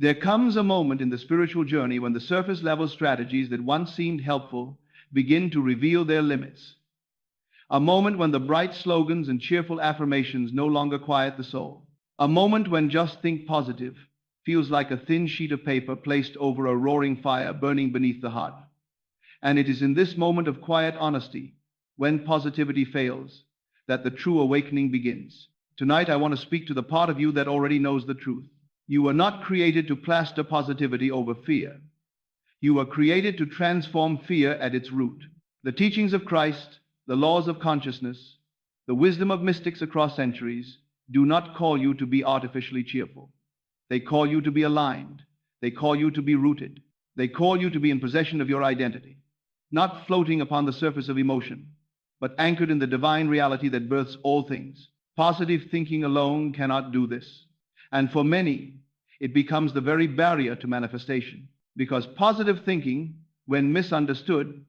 There comes a moment in the spiritual journey when the surface level strategies that once seemed helpful begin to reveal their limits. A moment when the bright slogans and cheerful affirmations no longer quiet the soul. A moment when just think positive feels like a thin sheet of paper placed over a roaring fire burning beneath the heart. And it is in this moment of quiet honesty, when positivity fails, that the true awakening begins. Tonight I want to speak to the part of you that already knows the truth. You were not created to plaster positivity over fear. You were created to transform fear at its root. The teachings of Christ, the laws of consciousness, the wisdom of mystics across centuries do not call you to be artificially cheerful. They call you to be aligned. They call you to be rooted. They call you to be in possession of your identity, not floating upon the surface of emotion, but anchored in the divine reality that births all things. Positive thinking alone cannot do this. And for many, it becomes the very barrier to manifestation, because positive thinking, when misunderstood,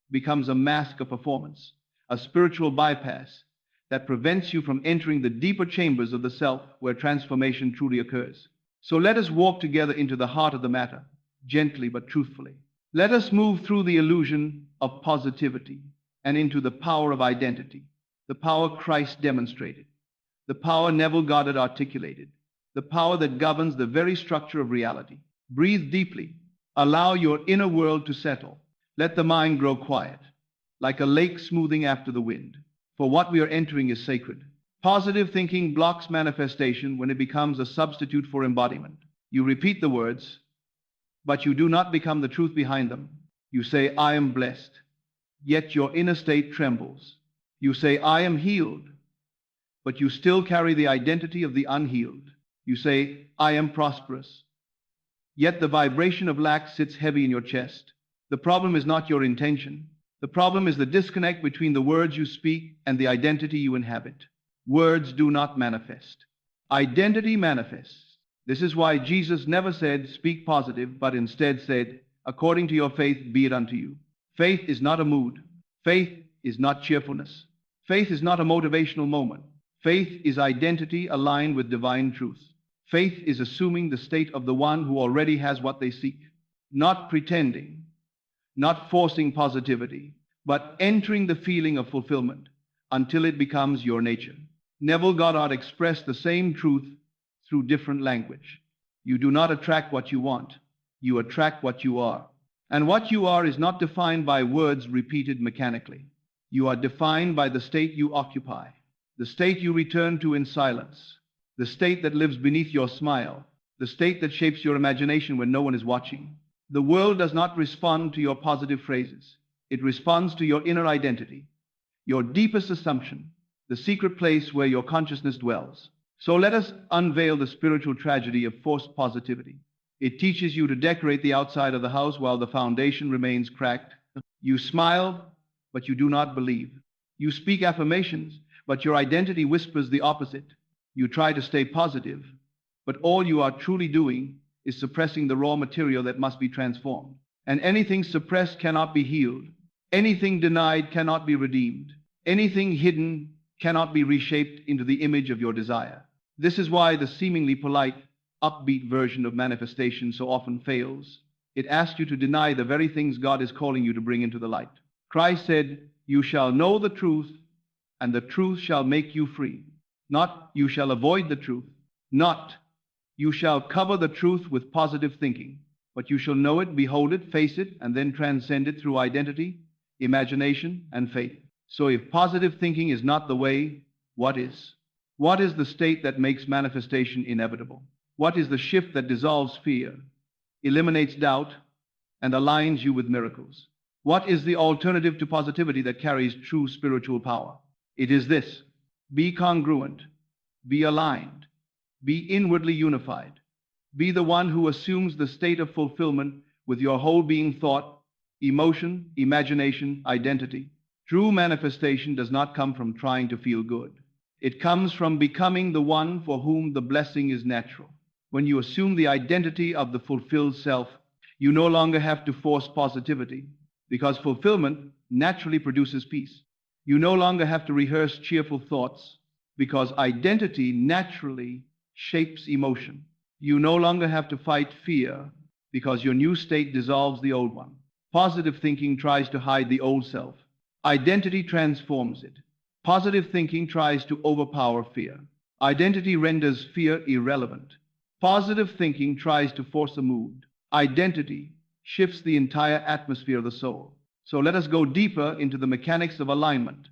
becomes a mask of performance, a spiritual bypass that prevents you from entering the deeper chambers of the self where transformation truly occurs. So let us walk together into the heart of the matter, gently but truthfully. Let us move through the illusion of positivity and into the power of identity, the power Christ demonstrated, the power Neville Goddard articulated, the power that governs the very structure of reality. Breathe deeply. Allow your inner world to settle. Let the mind grow quiet, like a lake smoothing after the wind. For what we are entering is sacred. Positive thinking blocks manifestation when it becomes a substitute for embodiment. You repeat the words, but you do not become the truth behind them. You say, I am blessed, yet your inner state trembles. You say, I am healed, but you still carry the identity of the unhealed. You say, I am prosperous, yet the vibration of lack sits heavy in your chest. The problem is not your intention. The problem is the disconnect between the words you speak and the identity you inhabit. Words do not manifest. Identity manifests. This is why Jesus never said, speak positive, but instead said, according to your faith, be it unto you. Faith is not a mood. Faith is not cheerfulness. Faith is not a motivational moment. Faith is identity aligned with divine truth. Faith is assuming the state of the one who already has what they seek, not pretending, not forcing positivity, but entering the feeling of fulfillment until it becomes your nature. Neville Goddard expressed the same truth through different language. You do not attract what you want, you attract what you are. And what you are is not defined by words repeated mechanically. You are defined by the state you occupy, the state you return to in silence, the state that lives beneath your smile, the state that shapes your imagination when no one is watching. The world does not respond to your positive phrases. It responds to your inner identity, your deepest assumption, the secret place where your consciousness dwells. So let us unveil the spiritual tragedy of forced positivity. It teaches you to decorate the outside of the house while the foundation remains cracked. You smile, but you do not believe. You speak affirmations, but your identity whispers the opposite. You try to stay positive, but all you are truly doing is suppressing the raw material that must be transformed. And anything suppressed cannot be healed. Anything denied cannot be redeemed. Anything hidden cannot be reshaped into the image of your desire. This is why the seemingly polite, upbeat version of manifestation so often fails. It asks you to deny the very things God is calling you to bring into the light. Christ said, you shall know the truth, and the truth shall make you free. Not, you shall avoid the truth. Not, you shall cover the truth with positive thinking. But you shall know it, behold it, face it, and then transcend it through identity, imagination, and faith. So if positive thinking is not the way, what is? What is the state that makes manifestation inevitable? What is the shift that dissolves fear, eliminates doubt, and aligns you with miracles? What is the alternative to positivity that carries true spiritual power? It is this: be congruent, be aligned, be inwardly unified. Be the one who assumes the state of fulfillment with your whole being, thought, emotion, imagination, identity. True manifestation does not come from trying to feel good. It comes from becoming the one for whom the blessing is natural. When you assume the identity of the fulfilled self, you no longer have to force positivity, because fulfillment naturally produces peace. You no longer have to rehearse cheerful thoughts, because identity naturally shapes emotion. You no longer have to fight fear because your new state dissolves the old one. Positive thinking tries to hide the old self. Identity transforms it. Positive thinking tries to overpower fear. Identity renders fear irrelevant. Positive thinking tries to force a mood. Identity shifts the entire atmosphere of the soul. So let us go deeper into the mechanics of alignment,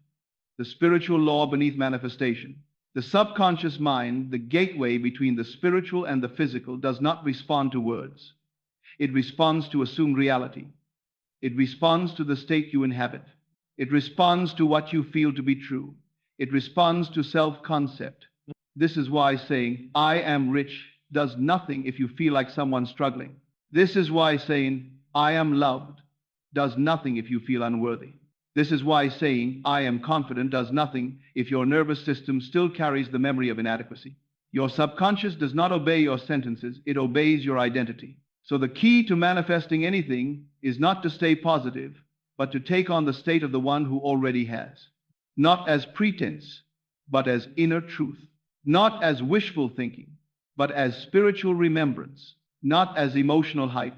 the spiritual law beneath manifestation. The subconscious mind, the gateway between the spiritual and the physical, does not respond to words. It responds to assumed reality. It responds to the state you inhabit. It responds to what you feel to be true. It responds to self-concept. This is why saying, I am rich, does nothing if you feel like someone struggling. This is why saying, I am loved, does nothing if you feel unworthy. This is why saying, I am confident, does nothing if your nervous system still carries the memory of inadequacy. Your subconscious does not obey your sentences, it obeys your identity. So the key to manifesting anything is not to stay positive, but to take on the state of the one who already has. Not as pretense, but as inner truth. Not as wishful thinking, but as spiritual remembrance. Not as emotional hype,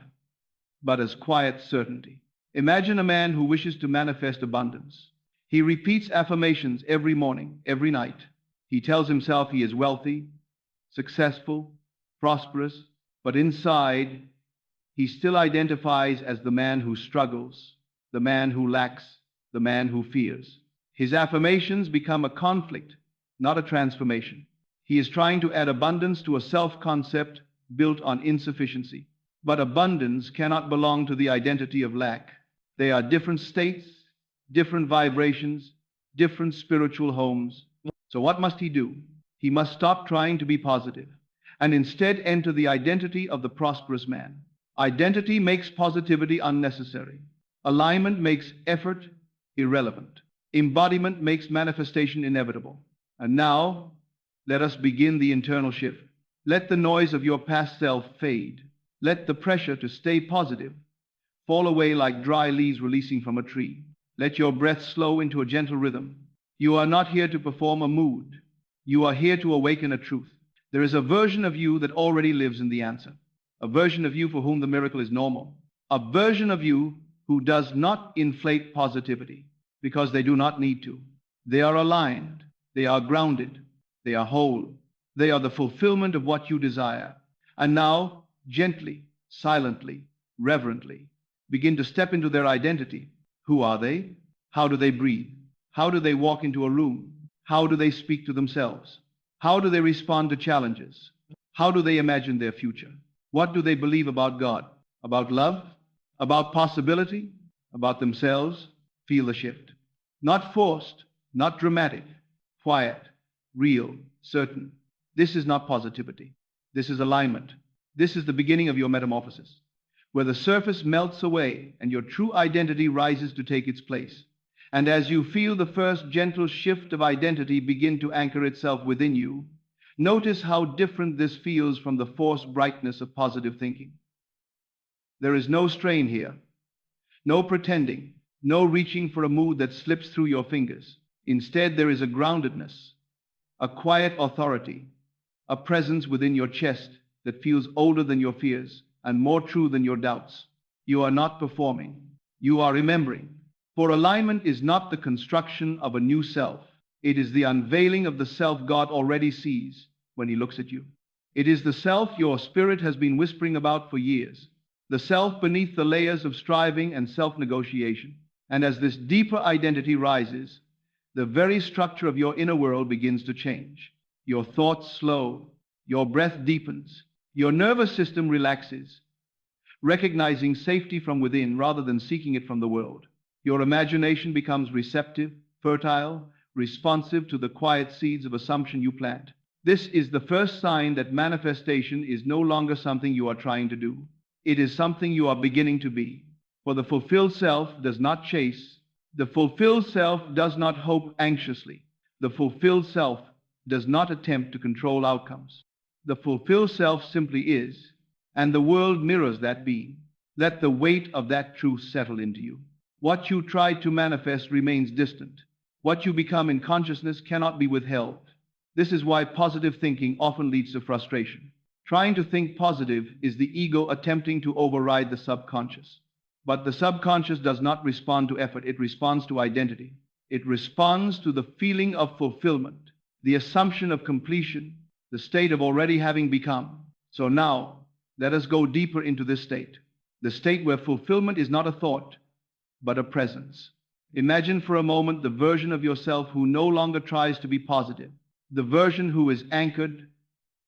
but as quiet certainty. Imagine a man who wishes to manifest abundance. He repeats affirmations every morning, every night. He tells himself he is wealthy, successful, prosperous, but inside, he still identifies as the man who struggles, the man who lacks, the man who fears. His affirmations become a conflict, not a transformation. He is trying to add abundance to a self-concept built on insufficiency. But abundance cannot belong to the identity of lack. They are different states, different vibrations, different spiritual homes. So what must he do? He must stop trying to be positive and instead enter the identity of the prosperous man. Identity makes positivity unnecessary. Alignment makes effort irrelevant. Embodiment makes manifestation inevitable. And now, let us begin the internal shift. Let the noise of your past self fade. Let the pressure to stay positive fall away like dry leaves releasing from a tree. Let your breath slow into a gentle rhythm. You are not here to perform a mood. You are here to awaken a truth. There is a version of you that already lives in the answer. A version of you for whom the miracle is normal. A version of you who does not inflate positivity because they do not need to. They are aligned. They are grounded. They are whole. They are the fulfillment of what you desire. And now, gently, silently, reverently, begin to step into their identity. Who are they? How do they breathe? How do they walk into a room? How do they speak to themselves? How do they respond to challenges? How do they imagine their future? What do they believe about God? About love? About possibility? About themselves? Feel the shift. Not forced, not dramatic, quiet, real, certain. This is not positivity. This is alignment. This is the beginning of your metamorphosis, where the surface melts away and your true identity rises to take its place. And as you feel the first gentle shift of identity begin to anchor itself within you, notice how different this feels from the forced brightness of positive thinking. There is no strain here, no pretending, no reaching for a mood that slips through your fingers. Instead, there is a groundedness, a quiet authority, a presence within your chest that feels older than your fears and more true than your doubts. You are not performing. You are remembering. For alignment is not the construction of a new self. It is the unveiling of the self God already sees when he looks at you. It is the self your spirit has been whispering about for years, the self beneath the layers of striving and self-negotiation. And as this deeper identity rises, the very structure of your inner world begins to change. Your thoughts slow, your breath deepens, your nervous system relaxes, recognizing safety from within rather than seeking it from the world. Your imagination becomes receptive, fertile, responsive to the quiet seeds of assumption you plant. This is the first sign that manifestation is no longer something you are trying to do. It is something you are beginning to be. For the fulfilled self does not chase. The fulfilled self does not hope anxiously. The fulfilled self does not attempt to control outcomes. The fulfilled self simply is, and the world mirrors that being. Let the weight of that truth settle into you. What you try to manifest remains distant. What you become in consciousness cannot be withheld. This is why positive thinking often leads to frustration. Trying to think positive is the ego attempting to override the subconscious. But the subconscious does not respond to effort, it responds to identity. It responds to the feeling of fulfillment, the assumption of completion, the state of already having become. So now, let us go deeper into this state, the state where fulfillment is not a thought, but a presence. Imagine for a moment the version of yourself who no longer tries to be positive, the version who is anchored,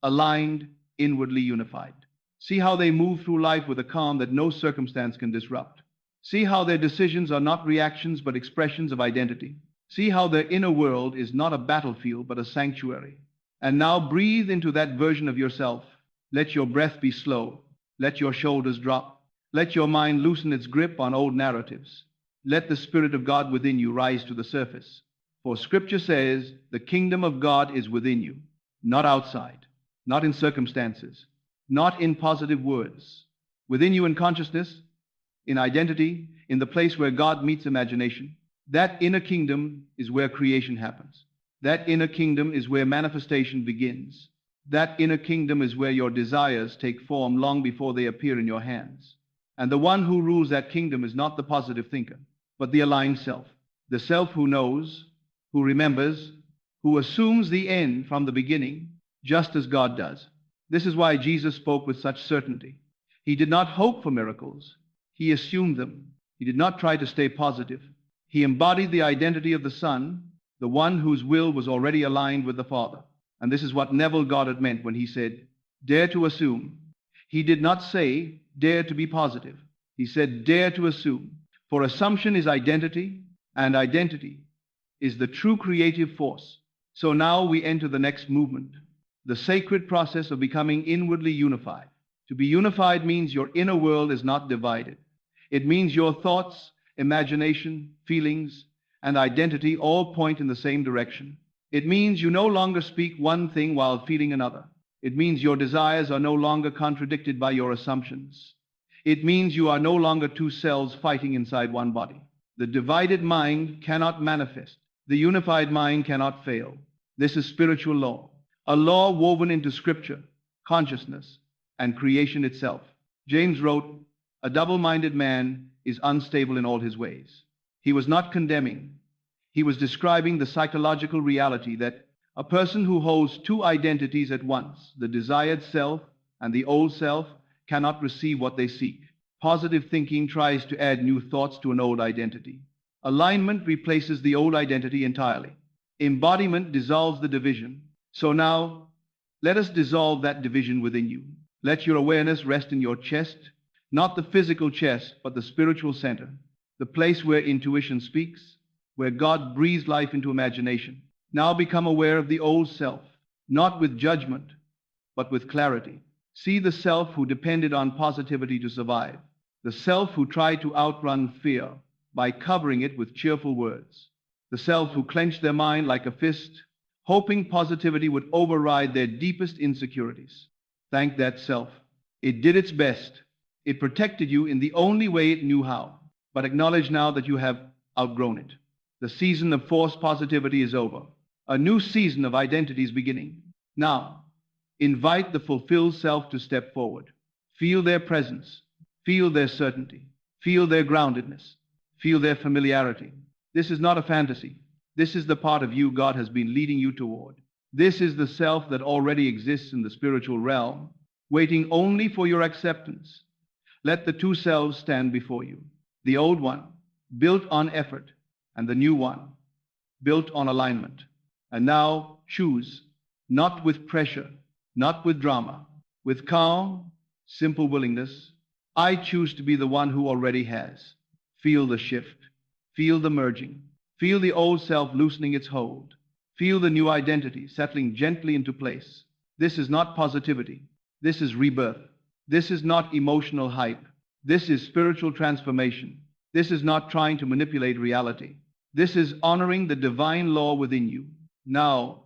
aligned, inwardly unified. See how they move through life with a calm that no circumstance can disrupt. See how their decisions are not reactions but expressions of identity. See how their inner world is not a battlefield but a sanctuary. And now breathe into that version of yourself. Let your breath be slow. Let your shoulders drop. Let your mind loosen its grip on old narratives. Let the Spirit of God within you rise to the surface. For Scripture says, the kingdom of God is within you, not outside, not in circumstances, not in positive words. Within you in consciousness, in identity, in the place where God meets imagination. That inner kingdom is where creation happens. That inner kingdom is where manifestation begins. That inner kingdom is where your desires take form long before they appear in your hands. And the one who rules that kingdom is not the positive thinker, but the aligned self. The self who knows, who remembers, who assumes the end from the beginning, just as God does. This is why Jesus spoke with such certainty. He did not hope for miracles. He assumed them. He did not try to stay positive. He embodied the identity of the Son, the one whose will was already aligned with the Father. And this is what Neville Goddard meant when he said, dare to assume. He did not say, dare to be positive. He said, dare to assume. For assumption is identity, and identity is the true creative force. So now we enter the next movement, the sacred process of becoming inwardly unified. To be unified means your inner world is not divided. It means your thoughts, imagination, feelings, and identity all point in the same direction. It means you no longer speak one thing while feeling another. It means your desires are no longer contradicted by your assumptions. It means you are no longer two cells fighting inside one body. The divided mind cannot manifest. The unified mind cannot fail. This is spiritual law, a law woven into scripture, consciousness, and creation itself. James wrote, a double-minded man is unstable in all his ways. He was not condemning. He was describing the psychological reality that a person who holds two identities at once, the desired self and the old self, cannot receive what they seek. Positive thinking tries to add new thoughts to an old identity. Alignment replaces the old identity entirely. Embodiment dissolves the division. So now, let us dissolve that division within you. Let your awareness rest in your chest, not the physical chest, but the spiritual center, the place where intuition speaks, where God breathes life into imagination. Now become aware of the old self, not with judgment, but with clarity. See the self who depended on positivity to survive, the self who tried to outrun fear by covering it with cheerful words, the self who clenched their mind like a fist, hoping positivity would override their deepest insecurities. Thank that self. It did its best. It protected you in the only way it knew how. But acknowledge now that you have outgrown it. The season of forced positivity is over. A new season of identity is beginning. Now, invite the fulfilled self to step forward. Feel their presence. Feel their certainty. Feel their groundedness. Feel their familiarity. This is not a fantasy. This is the part of you God has been leading you toward. This is the self that already exists in the spiritual realm, waiting only for your acceptance. Let the two selves stand before you. The old one, built on effort, and the new one, built on alignment. And now choose, not with pressure, not with drama, with calm, simple willingness. I choose to be the one who already has. Feel the shift. Feel the merging. Feel the old self loosening its hold. Feel the new identity settling gently into place. This is not positivity. This is rebirth. This is not emotional hype. This is spiritual transformation. This is not trying to manipulate reality. This is honoring the divine law within you. Now,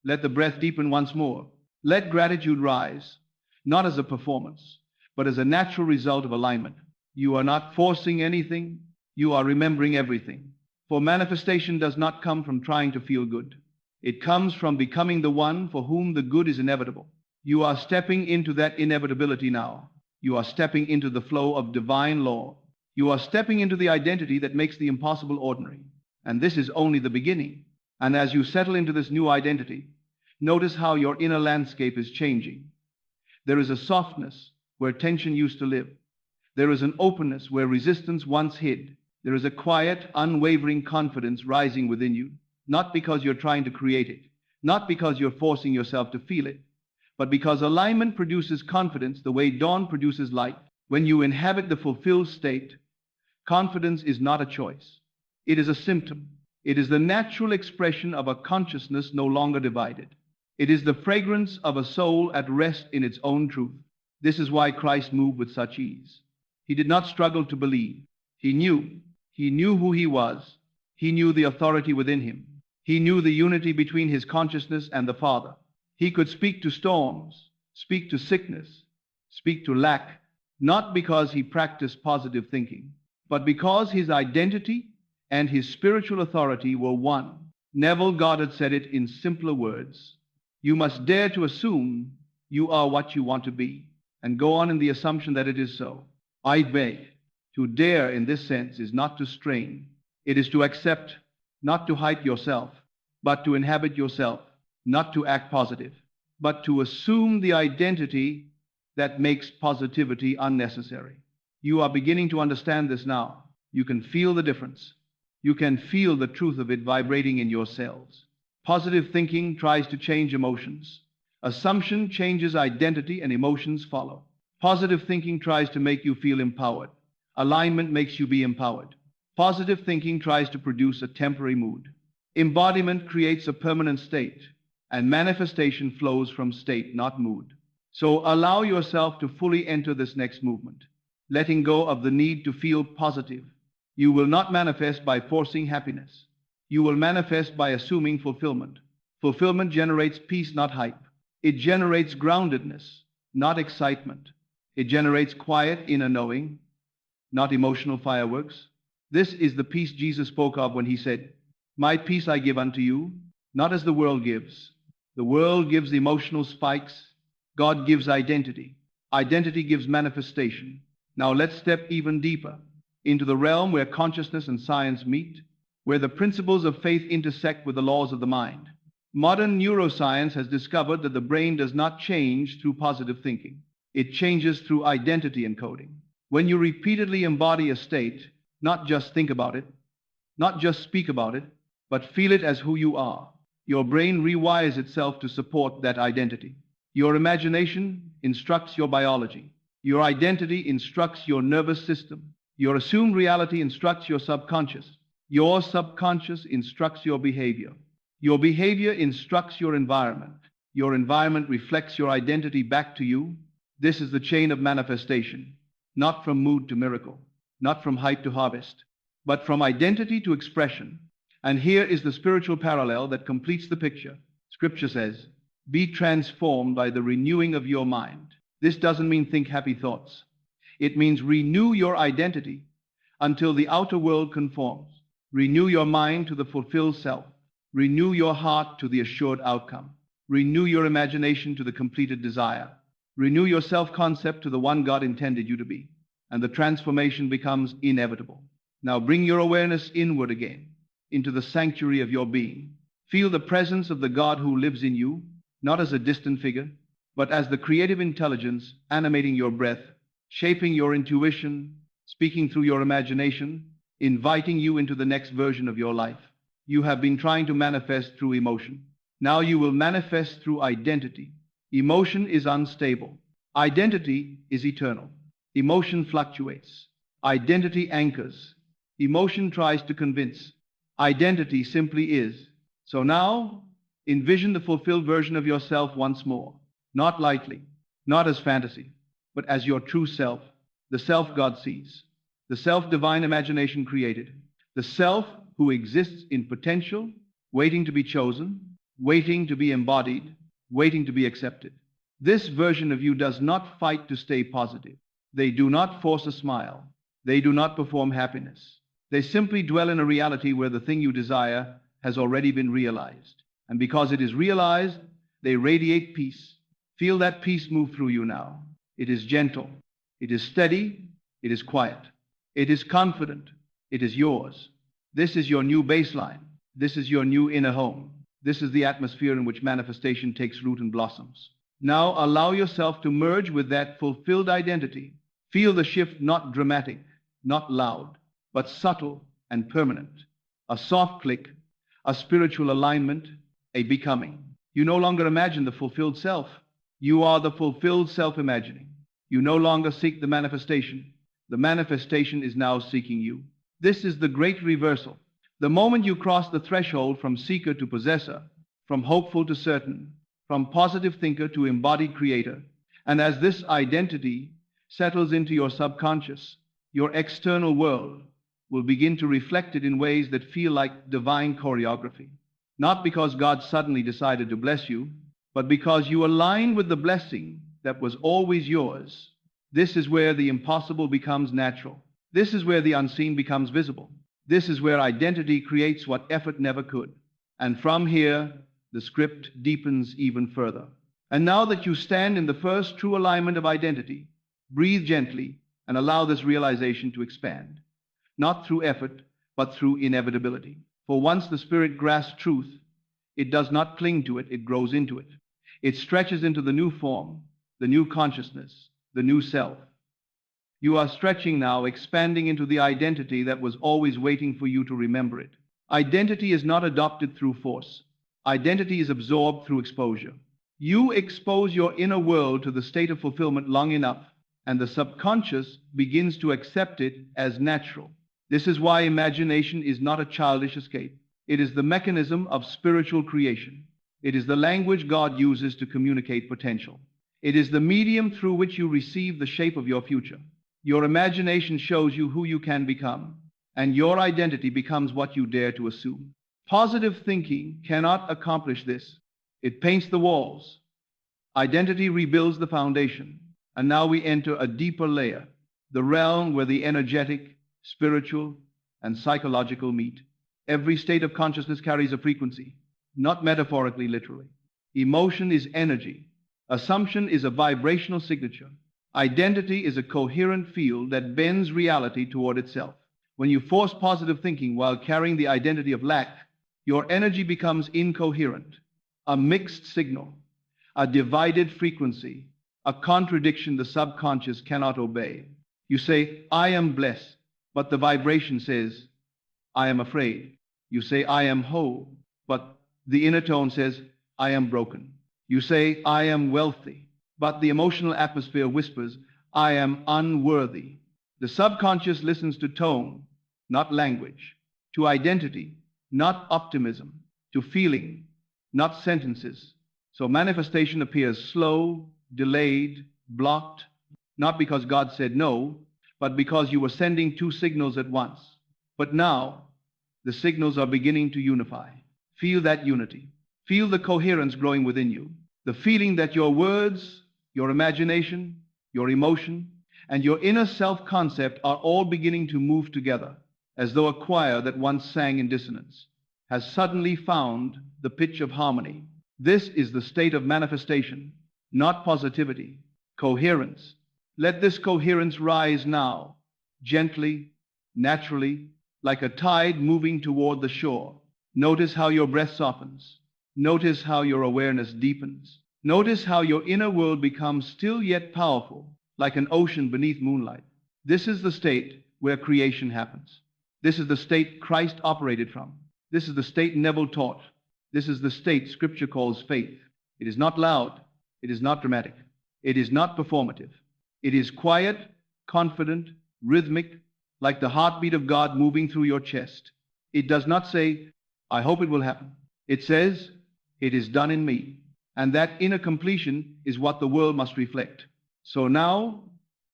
let the breath deepen once more. Let gratitude rise, not as a performance, but as a natural result of alignment. You are not forcing anything. You are remembering everything. For manifestation does not come from trying to feel good. It comes from becoming the one for whom the good is inevitable. You are stepping into that inevitability now. You are stepping into the flow of divine law. You are stepping into the identity that makes the impossible ordinary. And this is only the beginning. And as you settle into this new identity, notice how your inner landscape is changing. There is a softness where tension used to live. There is an openness where resistance once hid. There is a quiet, unwavering confidence rising within you, not because you're trying to create it, not because you're forcing yourself to feel it, but because alignment produces confidence the way dawn produces light. When you inhabit the fulfilled state, confidence is not a choice. It is a symptom. It is the natural expression of a consciousness no longer divided. It is the fragrance of a soul at rest in its own truth. This is why Christ moved with such ease. He did not struggle to believe. He knew. He knew who he was. He knew the authority within him. He knew the unity between his consciousness and the Father. He could speak to storms, speak to sickness, speak to lack, not because he practiced positive thinking, but because his identity and his spiritual authority were one. Neville Goddard said it in simpler words. You must dare to assume you are what you want to be, and go on in the assumption that it is so. I beg. To dare in this sense is not to strain. It is to accept, not to hide yourself, but to inhabit yourself, not to act positive, but to assume the identity that makes positivity unnecessary. You are beginning to understand this now. You can feel the difference. You can feel the truth of it vibrating in your cells. Positive thinking tries to change emotions. Assumption changes identity and emotions follow. Positive thinking tries to make you feel empowered. Alignment makes you be empowered. Positive thinking tries to produce a temporary mood. Embodiment creates a permanent state, and manifestation flows from state, not mood. So allow yourself to fully enter this next movement, letting go of the need to feel positive. You will not manifest by forcing happiness. You will manifest by assuming fulfillment. Fulfillment generates peace, not hype. It generates groundedness, not excitement. It generates quiet inner knowing, not emotional fireworks. This is the peace Jesus spoke of when he said, "My peace I give unto you, not as the world gives." The world gives emotional spikes. God gives identity. Identity gives manifestation. Now let's step even deeper into the realm where consciousness and science meet, where the principles of faith intersect with the laws of the mind. Modern neuroscience has discovered that the brain does not change through positive thinking. It changes through identity encoding. When you repeatedly embody a state, not just think about it, not just speak about it, but feel it as who you are, your brain rewires itself to support that identity. Your imagination instructs your biology. Your identity instructs your nervous system. Your assumed reality instructs your subconscious. Your subconscious instructs your behavior. Your behavior instructs your environment. Your environment reflects your identity back to you. This is the chain of manifestation, not from mood to miracle, not from hype to harvest, but from identity to expression. And here is the spiritual parallel that completes the picture. Scripture says, "Be transformed by the renewing of your mind." This doesn't mean think happy thoughts. It means renew your identity until the outer world conforms. Renew your mind to the fulfilled self. Renew your heart to the assured outcome. Renew your imagination to the completed desire. Renew your self-concept to the one God intended you to be. And the transformation becomes inevitable. Now bring your awareness inward again, into the sanctuary of your being. Feel the presence of the God who lives in you, not as a distant figure, but as the creative intelligence animating your breath, shaping your intuition, speaking through your imagination, inviting you into the next version of your life. You have been trying to manifest through emotion. Now you will manifest through identity. Emotion is unstable. Identity is eternal. Emotion fluctuates. Identity anchors. Emotion tries to convince. Identity simply is. So now, envision the fulfilled version of yourself once more. Not lightly, not as fantasy, but as your true self, the self God sees, the self divine imagination created, the self who exists in potential, waiting to be chosen, waiting to be embodied, waiting to be accepted. This version of you does not fight to stay positive. They do not force a smile. They do not perform happiness. They simply dwell in a reality where the thing you desire has already been realized. And because it is realized, they radiate peace, Feel that peace move through you now. It is gentle. It is steady. It is quiet. It is confident. It is yours. This is your new baseline. This is your new inner home. This is the atmosphere in which manifestation takes root and blossoms. Now allow yourself to merge with that fulfilled identity. Feel the shift, not dramatic, not loud, but subtle and permanent. A soft click, a spiritual alignment, a becoming. You no longer imagine the fulfilled self. You are the fulfilled self-imagining. You no longer seek the manifestation. The manifestation is now seeking you. This is the great reversal. The moment you cross the threshold from seeker to possessor, from hopeful to certain, from positive thinker to embodied creator, and as this identity settles into your subconscious, your external world will begin to reflect it in ways that feel like divine choreography. Not because God suddenly decided to bless you, but because you align with the blessing that was always yours. This is where the impossible becomes natural. This is where the unseen becomes visible. This is where identity creates what effort never could. And from here, the script deepens even further. And now that you stand in the first true alignment of identity, breathe gently and allow this realization to expand. Not through effort, but through inevitability. For once the spirit grasps truth, it does not cling to it, it grows into it. It stretches into the new form, the new consciousness, the new self. You are stretching now, expanding into the identity that was always waiting for you to remember it. Identity is not adopted through force. Identity is absorbed through exposure. You expose your inner world to the state of fulfillment long enough, and the subconscious begins to accept it as natural. This is why imagination is not a childish escape. It is the mechanism of spiritual creation. It is the language God uses to communicate potential. It is the medium through which you receive the shape of your future. Your imagination shows you who you can become, and your identity becomes what you dare to assume. Positive thinking cannot accomplish this. It paints the walls. Identity rebuilds the foundation. And now we enter a deeper layer, the realm where the energetic, spiritual, and psychological meet. Every state of consciousness carries a frequency, not metaphorically, literally. Emotion is energy. Assumption is a vibrational signature. Identity is a coherent field that bends reality toward itself. When you force positive thinking while carrying the identity of lack, your energy becomes incoherent, a mixed signal, a divided frequency, a contradiction the subconscious cannot obey. You say, I am blessed, but the vibration says, I am afraid. You say, I am whole, but the inner tone says, I am broken. You say, I am wealthy, but the emotional atmosphere whispers, I am unworthy. The subconscious listens to tone, not language, to identity, not optimism, to feeling, not sentences. So manifestation appears slow, delayed, blocked, not because God said no, but because you were sending two signals at once. But now, the signals are beginning to unify. Feel that unity. Feel the coherence growing within you. The feeling that your words, your imagination, your emotion, and your inner self-concept are all beginning to move together, as though a choir that once sang in dissonance has suddenly found the pitch of harmony. This is the state of manifestation, not positivity, coherence. Let this coherence rise now, gently, naturally, like a tide moving toward the shore. Notice how your breath softens. Notice how your awareness deepens. Notice how your inner world becomes still yet powerful, like an ocean beneath moonlight. This is the state where creation happens. This is the state Christ operated from. This is the state Neville taught. This is the state Scripture calls faith. It is not loud. It is not dramatic. It is not performative. It is quiet, confident, rhythmic, like the heartbeat of God moving through your chest. It does not say, I hope it will happen. It says, it is done in me. And that inner completion is what the world must reflect. So now,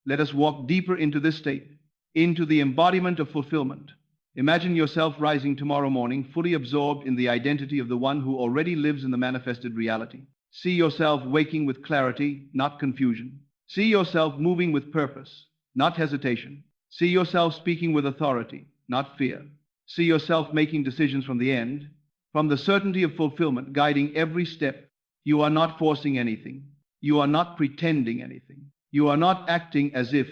let us walk deeper into this state, into the embodiment of fulfillment. Imagine yourself rising tomorrow morning, fully absorbed in the identity of the one who already lives in the manifested reality. See yourself waking with clarity, not confusion. See yourself moving with purpose, not hesitation. See yourself speaking with authority, not fear. See yourself making decisions from the end, from the certainty of fulfillment guiding every step. You are not forcing anything. You are not pretending anything. You are not acting as if.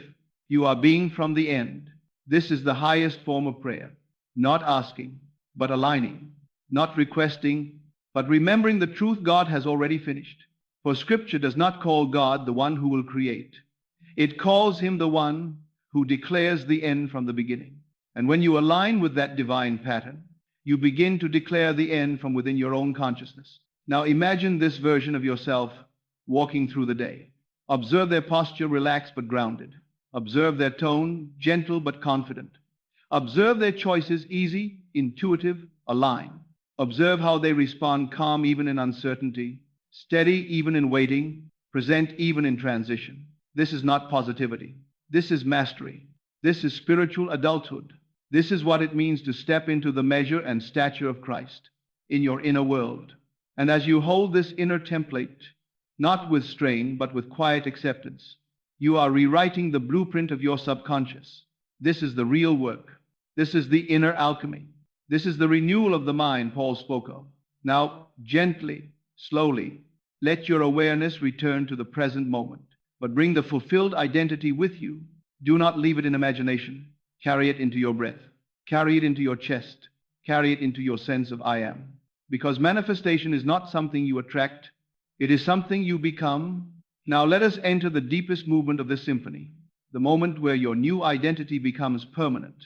You are being from the end. This is the highest form of prayer. Not asking, but aligning. Not requesting, but remembering the truth God has already finished. For Scripture does not call God the one who will create. It calls him the one who declares the end from the beginning. And when you align with that divine pattern, you begin to declare the end from within your own consciousness. Now imagine this version of yourself walking through the day. Observe their posture, relaxed but grounded. Observe their tone, gentle but confident. Observe their choices, easy, intuitive, aligned. Observe how they respond, calm even in uncertainty, steady even in waiting, present even in transition. This is not positivity. This is mastery. This is spiritual adulthood. This is what it means to step into the measure and stature of Christ in your inner world. And as you hold this inner template, not with strain, but with quiet acceptance, you are rewriting the blueprint of your subconscious. This is the real work. This is the inner alchemy. This is the renewal of the mind Paul spoke of. Now, gently, slowly, let your awareness return to the present moment, but bring the fulfilled identity with you. Do not leave it in imagination. Carry it into your breath. Carry it into your chest. Carry it into your sense of I am. Because manifestation is not something you attract. It is something you become. Now let us enter the deepest movement of this symphony, the moment where your new identity becomes permanent.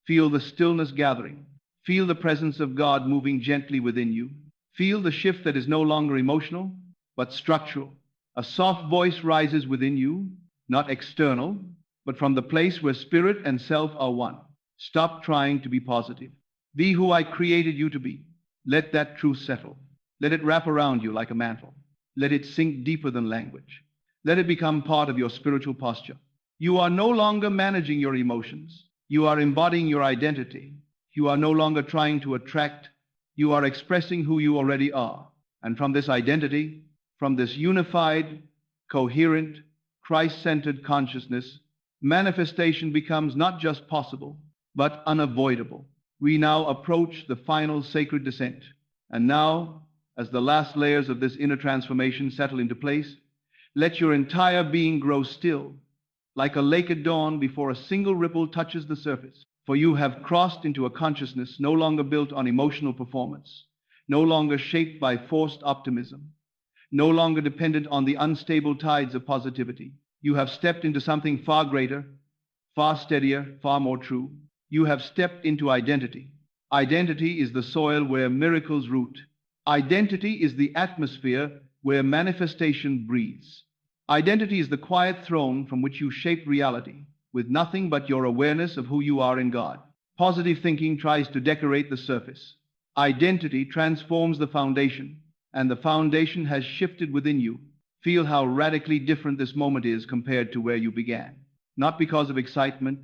Feel the stillness gathering. Feel the presence of God moving gently within you. Feel the shift that is no longer emotional, but structural. A soft voice rises within you, not external, but from the place where spirit and self are one. Stop trying to be positive. Be who I created you to be. Let that truth settle. Let it wrap around you like a mantle. Let it sink deeper than language. Let it become part of your spiritual posture. You are no longer managing your emotions. You are embodying your identity. You are no longer trying to attract. You are expressing who you already are. And from this identity, from this unified, coherent, Christ-centered consciousness, manifestation becomes not just possible, but unavoidable. We now approach the final sacred descent. And now, as the last layers of this inner transformation settle into place, let your entire being grow still, like a lake at dawn before a single ripple touches the surface. For you have crossed into a consciousness no longer built on emotional performance, no longer shaped by forced optimism, no longer dependent on the unstable tides of positivity. You have stepped into something far greater, far steadier, far more true. You have stepped into identity. Identity is the soil where miracles root. Identity is the atmosphere where manifestation breathes. Identity is the quiet throne from which you shape reality, with nothing but your awareness of who you are in God. Positive thinking tries to decorate the surface. Identity transforms the foundation, and the foundation has shifted within you. Feel how radically different this moment is compared to where you began. Not because of excitement,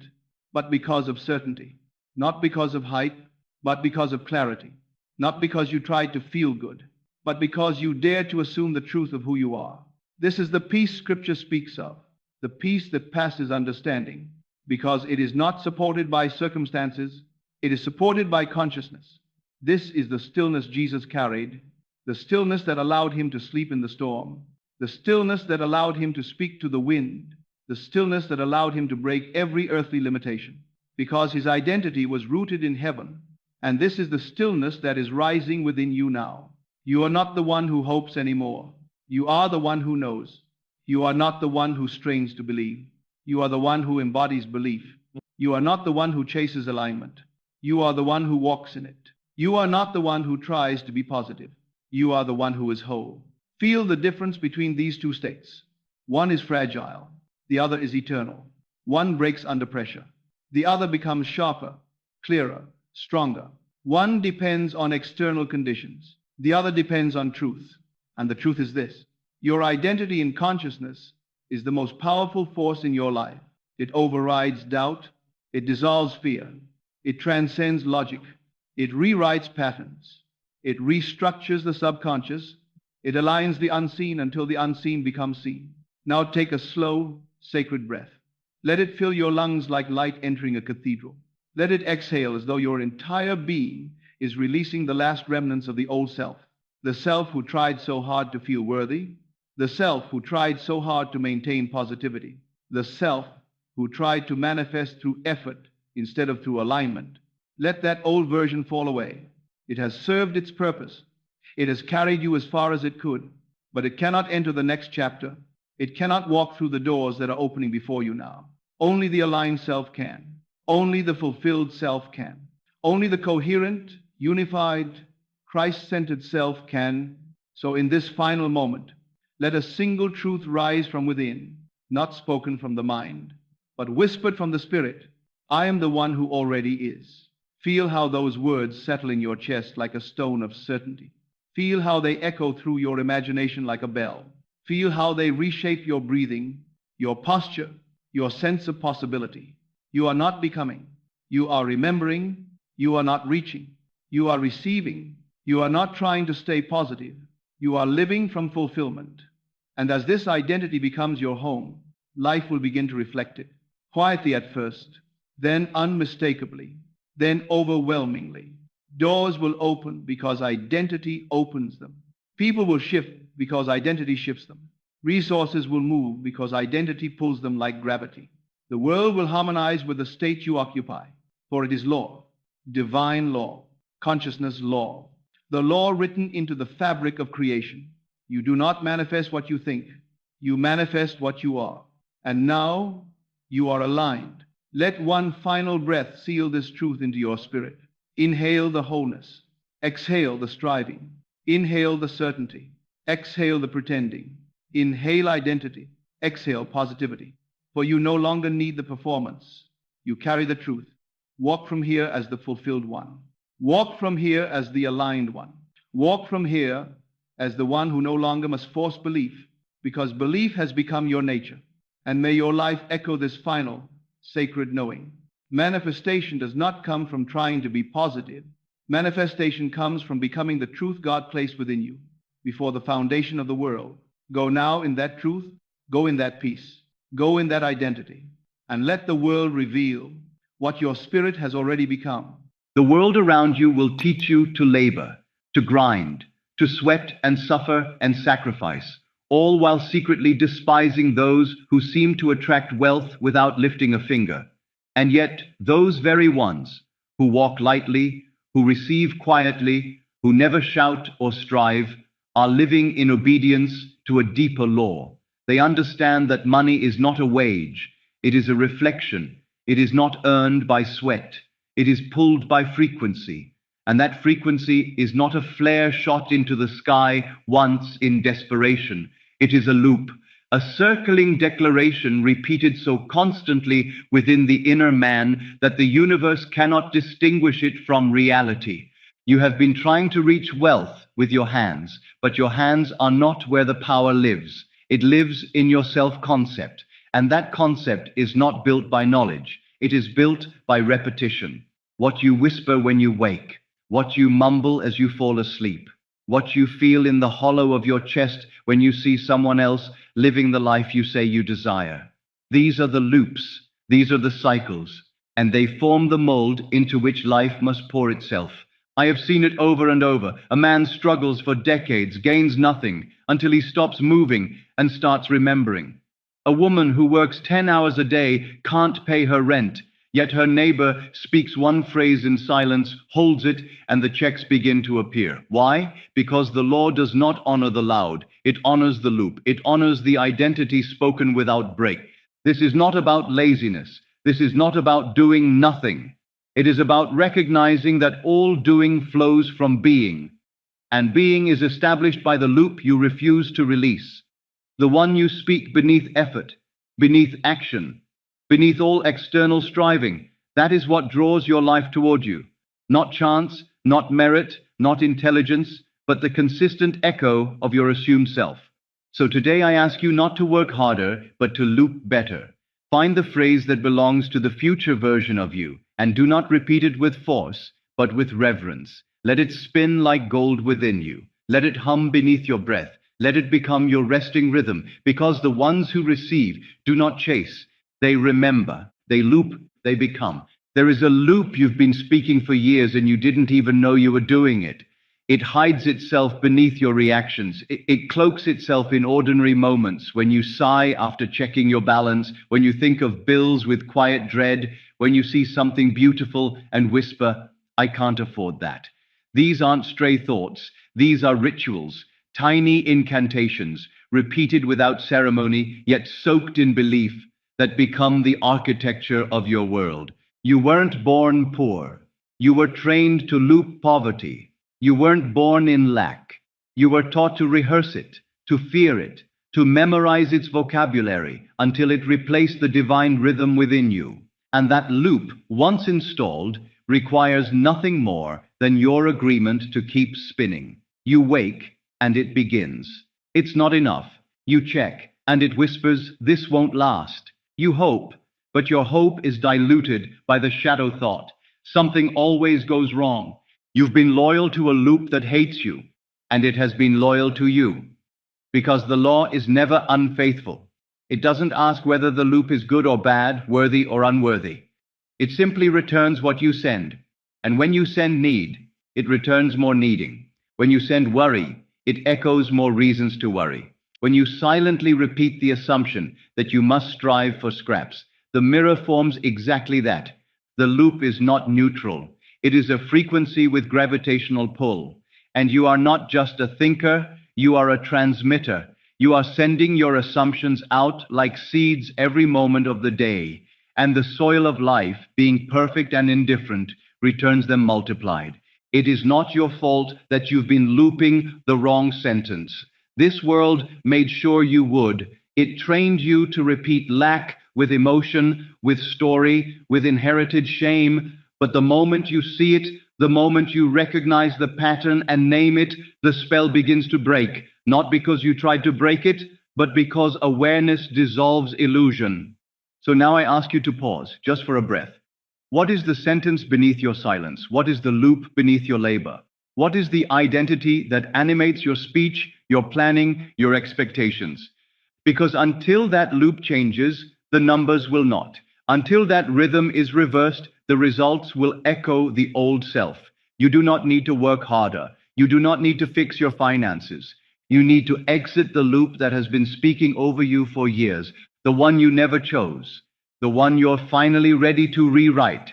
but because of certainty. Not because of hype, but because of clarity. Not because you tried to feel good, but because you dared to assume the truth of who you are. This is the peace Scripture speaks of, the peace that passes understanding, because it is not supported by circumstances, it is supported by consciousness. This is the stillness Jesus carried, the stillness that allowed him to sleep in the storm, the stillness that allowed him to speak to the wind, the stillness that allowed him to break every earthly limitation, because his identity was rooted in heaven. And this is the stillness that is rising within you now. You are not the one who hopes anymore. You are the one who knows. You are not the one who strains to believe. You are the one who embodies belief. You are not the one who chases alignment. You are the one who walks in it. You are not the one who tries to be positive. You are the one who is whole. Feel the difference between these two states. One is fragile. The other is eternal. One breaks under pressure. The other becomes sharper, clearer, stronger. One depends on external conditions. The other depends on truth. And the truth is this: your identity in consciousness is the most powerful force in your life. It overrides doubt. It dissolves fear. It transcends logic. It rewrites patterns. It restructures the subconscious. It aligns the unseen until the unseen becomes seen. Now take a slow, sacred breath. Let it fill your lungs like light entering a cathedral. Let it exhale as though your entire being is releasing the last remnants of the old self, the self who tried so hard to feel worthy, The self who tried so hard to maintain positivity. The self who tried to manifest through effort instead of through alignment. Let that old version fall away. It has served its purpose. It has carried you as far as it could, but it cannot enter the next chapter. It cannot walk through the doors that are opening before you now. Only the aligned self can. Only the fulfilled self can. Only the coherent, unified, Christ-centered self can. So in this final moment, let a single truth rise from within, not spoken from the mind, but whispered from the Spirit. I am the one who already is. Feel how those words settle in your chest like a stone of certainty. Feel how they echo through your imagination like a bell. Feel how they reshape your breathing, your posture, your sense of possibility. You are not becoming. You are remembering. You are not reaching. You are receiving. You are not trying to stay positive. You are living from fulfillment. And as this identity becomes your home, life will begin to reflect it. Quietly at first, then unmistakably, then overwhelmingly. Doors will open because identity opens them. People will shift because identity shifts them. Resources will move because identity pulls them like gravity. The world will harmonize with the state you occupy, for it is law, divine law, consciousness law, the law written into the fabric of creation. You do not manifest what you think, you manifest what you are. And now you are aligned. Let one final breath seal this truth into your spirit. Inhale the wholeness. Exhale the striving. Inhale the certainty. Exhale the pretending. Inhale identity. Exhale positivity. For you no longer need the performance. You carry the truth. Walk from here as the fulfilled one. Walk from here as the aligned one. Walk from here as the one who no longer must force belief, because belief has become your nature. And may your life echo this final, sacred knowing. Manifestation does not come from trying to be positive. Manifestation comes from becoming the truth God placed within you before the foundation of the world. Go now in that truth, go in that peace, go in that identity, and let the world reveal what your spirit has already become. The world around you will teach you to labor, to grind, to sweat and suffer and sacrifice, all while secretly despising those who seem to attract wealth without lifting a finger. And yet, those very ones who walk lightly, who receive quietly, who never shout or strive, are living in obedience to a deeper law. They understand that money is not a wage, it is a reflection. It is not earned by sweat, it is pulled by frequency. And that frequency is not a flare shot into the sky once in desperation. It is a loop, a circling declaration repeated so constantly within the inner man that the universe cannot distinguish it from reality. You have been trying to reach wealth with your hands, but your hands are not where the power lives. It lives in your self-concept, and that concept is not built by knowledge. It is built by repetition. What you whisper when you wake, what you mumble as you fall asleep, what you feel in the hollow of your chest when you see someone else living the life you say you desire. These are the loops, these are the cycles, and they form the mold into which life must pour itself. I have seen it over and over. A man struggles for decades, gains nothing, until he stops moving and starts remembering. A woman who works 10 hours a day can't pay her rent, yet her neighbor speaks one phrase in silence, holds it, and the checks begin to appear. Why? Because the law does not honor the loud. It honors the loop. It honors the identity spoken without break. This is not about laziness. This is not about doing nothing. It is about recognizing that all doing flows from being, and being is established by the loop you refuse to release. The one you speak beneath effort, beneath action, beneath all external striving. That is what draws your life toward you. Not chance, not merit, not intelligence, but the consistent echo of your assumed self. So today I ask you not to work harder, but to loop better. Find the phrase that belongs to the future version of you, and do not repeat it with force, but with reverence. Let it spin like gold within you. Let it hum beneath your breath. Let it become your resting rhythm, because the ones who receive do not chase. They remember, they loop, they become. There is a loop you've been speaking for years and you didn't even know you were doing it. It hides itself beneath your reactions. It cloaks itself in ordinary moments, when you sigh after checking your balance, when you think of bills with quiet dread, when you see something beautiful and whisper, I can't afford that. These aren't stray thoughts. These are rituals, tiny incantations, repeated without ceremony, yet soaked in belief, that become the architecture of your world. You weren't born poor. You were trained to loop poverty. You weren't born in lack. You were taught to rehearse it, to fear it, to memorize its vocabulary until it replaced the divine rhythm within you. And that loop, once installed, requires nothing more than your agreement to keep spinning. You wake, and it begins. It's not enough. You check, and it whispers, this won't last. You hope, but your hope is diluted by the shadow thought. Something always goes wrong. You've been loyal to a loop that hates you, and it has been loyal to you. Because the law is never unfaithful. It doesn't ask whether the loop is good or bad, worthy or unworthy. It simply returns what you send. And when you send need, it returns more needing. When you send worry, it echoes more reasons to worry. When you silently repeat the assumption that you must strive for scraps, the mirror forms exactly that. The loop is not neutral. It is a frequency with gravitational pull. And you are not just a thinker, you are a transmitter. You are sending your assumptions out like seeds every moment of the day. And the soil of life, being perfect and indifferent, returns them multiplied. It is not your fault that you've been looping the wrong sentence. This world made sure you would. It trained you to repeat lack with emotion, with story, with inherited shame. But the moment you see it, the moment you recognize the pattern and name it, the spell begins to break. Not because you tried to break it, but because awareness dissolves illusion. So now I ask you to pause, just for a breath. What is the sentence beneath your silence? What is the loop beneath your labor? What is the identity that animates your speech, your planning, your expectations? Because until that loop changes, the numbers will not. Until that rhythm is reversed, the results will echo the old self. You do not need to work harder. You do not need to fix your finances. You need to exit the loop that has been speaking over you for years, the one you never chose, the one you're finally ready to rewrite.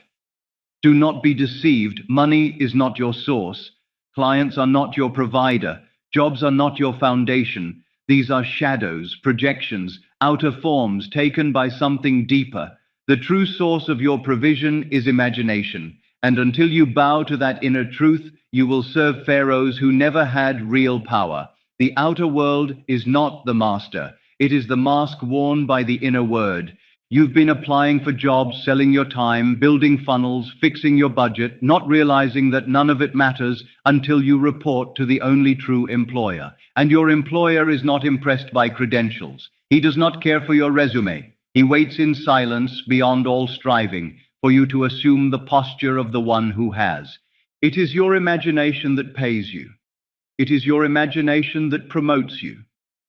Do not be deceived. Money is not your source. Clients are not your provider. Jobs are not your foundation. These are shadows, projections, outer forms taken by something deeper. The true source of your provision is imagination, and until you bow to that inner truth, you will serve pharaohs who never had real power. The outer world is not the master. It is the mask worn by the inner word. You've been applying for jobs, selling your time, building funnels, fixing your budget, not realizing that none of it matters until you report to the only true employer. And your employer is not impressed by credentials. He does not care for your resume. He waits in silence beyond all striving for you to assume the posture of the one who has. It is your imagination that pays you. It is your imagination that promotes you.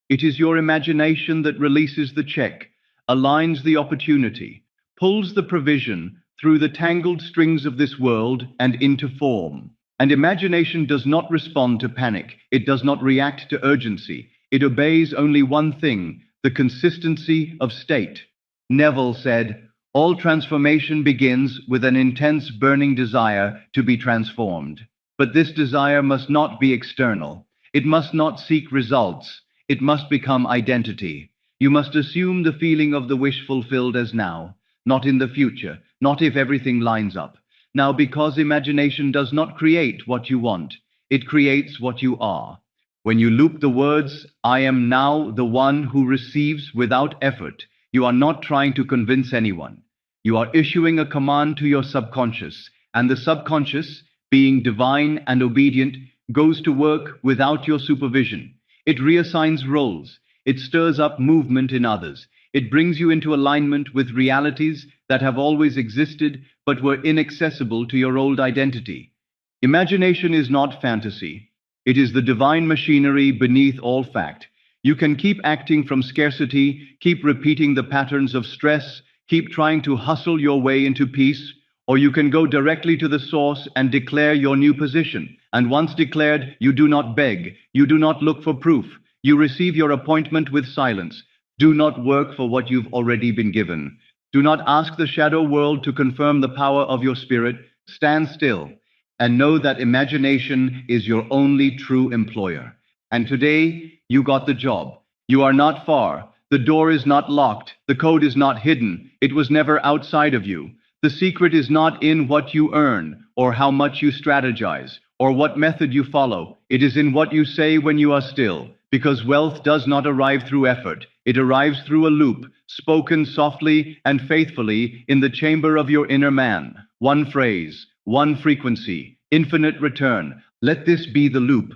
It is your imagination that releases the check, aligns the opportunity, pulls the provision through the tangled strings of this world and into form. And imagination does not respond to panic. It does not react to urgency. It obeys only one thing, the consistency of state. Neville said, all transformation begins with an intense burning desire to be transformed. But this desire must not be external. It must not seek results. It must become identity. You must assume the feeling of the wish fulfilled as now, not in the future, not if everything lines up. Now, because imagination does not create what you want, it creates what you are. When you loop the words, I am now the one who receives without effort, you are not trying to convince anyone. You are issuing a command to your subconscious, and the subconscious, being divine and obedient, goes to work without your supervision. It reassigns roles. It stirs up movement in others. It brings you into alignment with realities that have always existed but were inaccessible to your old identity. Imagination is not fantasy. It is the divine machinery beneath all fact. You can keep acting from scarcity, keep repeating the patterns of stress, keep trying to hustle your way into peace, or you can go directly to the source and declare your new position. And once declared, you do not beg, you do not look for proof, you receive your appointment with silence. Do not work for what you've already been given. Do not ask the shadow world to confirm the power of your spirit. Stand still and know that imagination is your only true employer. And today, you got the job. You are not far. The door is not locked. The code is not hidden. It was never outside of you. The secret is not in what you earn, or how much you strategize, or what method you follow. It is in what you say when you are still. Because wealth does not arrive through effort. It arrives through a loop, spoken softly and faithfully in the chamber of your inner man. One phrase, one frequency, infinite return. Let this be the loop.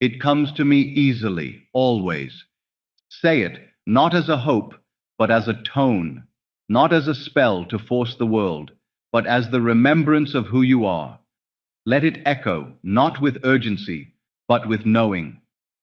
It comes to me easily, always. Say it, not as a hope, but as a tone. Not as a spell to force the world, but as the remembrance of who you are. Let it echo, not with urgency, but with knowing.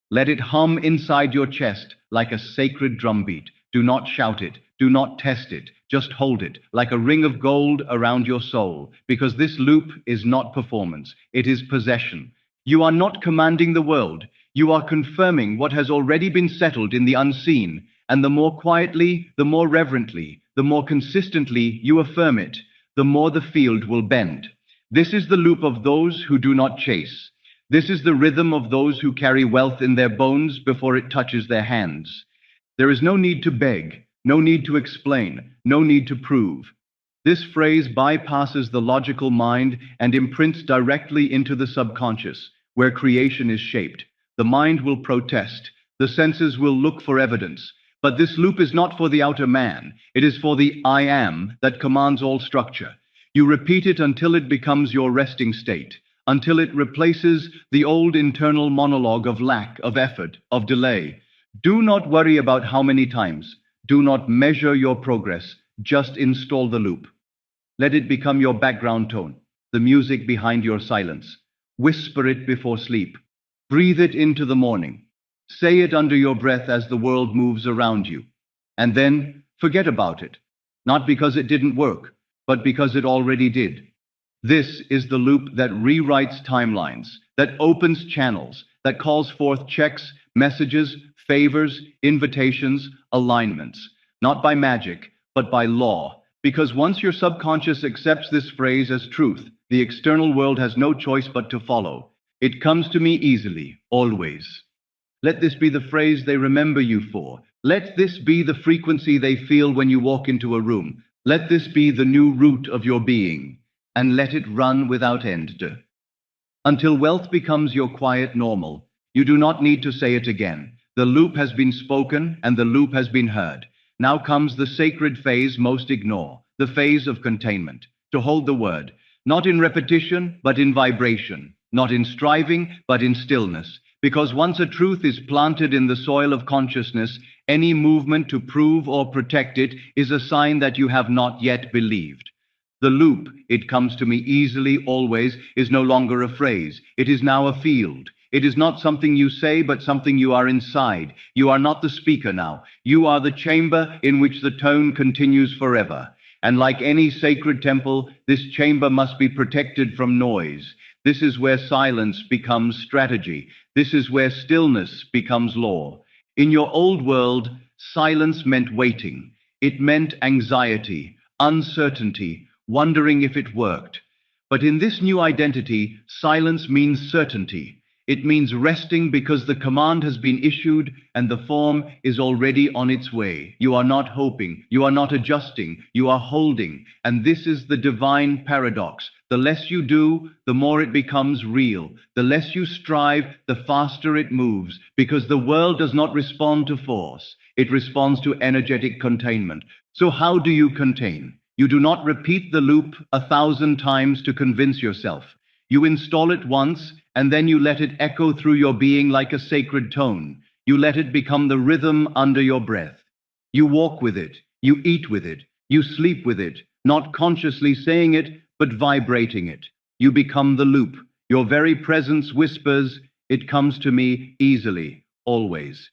Let it hum inside your chest like a sacred drumbeat. Do not shout it. Do not test it. Just hold it like a ring of gold around your soul, because this loop is not performance. It is possession. You are not commanding the world. You are confirming what has already been settled in the unseen, and the more quietly, the more reverently, the more consistently you affirm it, the more the field will bend. This is the loop of those who do not chase. This is the rhythm of those who carry wealth in their bones before it touches their hands. There is no need to beg, no need to explain, no need to prove. This phrase bypasses the logical mind and imprints directly into the subconscious, where creation is shaped. The mind will protest, the senses will look for evidence. But this loop is not for the outer man. It is for the I am that commands all structure. You repeat it until it becomes your resting state, until it replaces the old internal monologue of lack, of effort, of delay. Do not worry about how many times. Do not measure your progress. Just install the loop. Let it become your background tone, the music behind your silence. Whisper it before sleep. Breathe it into the morning. Say it under your breath as the world moves around you. And then forget about it. Not because it didn't work, but because it already did. This is the loop that rewrites timelines, that opens channels, that calls forth checks, messages, favors, invitations, alignments. Not by magic, but by law. Because once your subconscious accepts this phrase as truth, the external world has no choice but to follow. It comes to me easily, always. Let this be the phrase they remember you for. Let this be the frequency they feel when you walk into a room. Let this be the new root of your being, and let it run without end. Until wealth becomes your quiet normal, you do not need to say it again. The loop has been spoken, and the loop has been heard. Now comes the sacred phase most ignore, the phase of containment. To hold the word, not in repetition, but in vibration. Not in striving, but in stillness. Because once a truth is planted in the soil of consciousness, any movement to prove or protect it is a sign that you have not yet believed. The loop, it comes to me easily, always, is no longer a phrase. It is now a field. It is not something you say, but something you are inside. You are not the speaker now. You are the chamber in which the tone continues forever. And like any sacred temple, this chamber must be protected from noise. This is where silence becomes strategy. This is where stillness becomes law. In your old world, silence meant waiting. It meant anxiety, uncertainty, wondering if it worked. But in this new identity, silence means certainty. It means resting because the command has been issued and the form is already on its way. You are not hoping, you are not adjusting, you are holding. And this is the divine paradox. The less you do, the more it becomes real. The less you strive, the faster it moves, because the world does not respond to force. It responds to energetic containment. So how do you contain? You do not repeat the loop 1,000 times to convince yourself. You install it once, and then you let it echo through your being like a sacred tone. You let it become the rhythm under your breath. You walk with it, you eat with it, you sleep with it, not consciously saying it, but vibrating it. You become the loop. Your very presence whispers, it comes to me easily, always.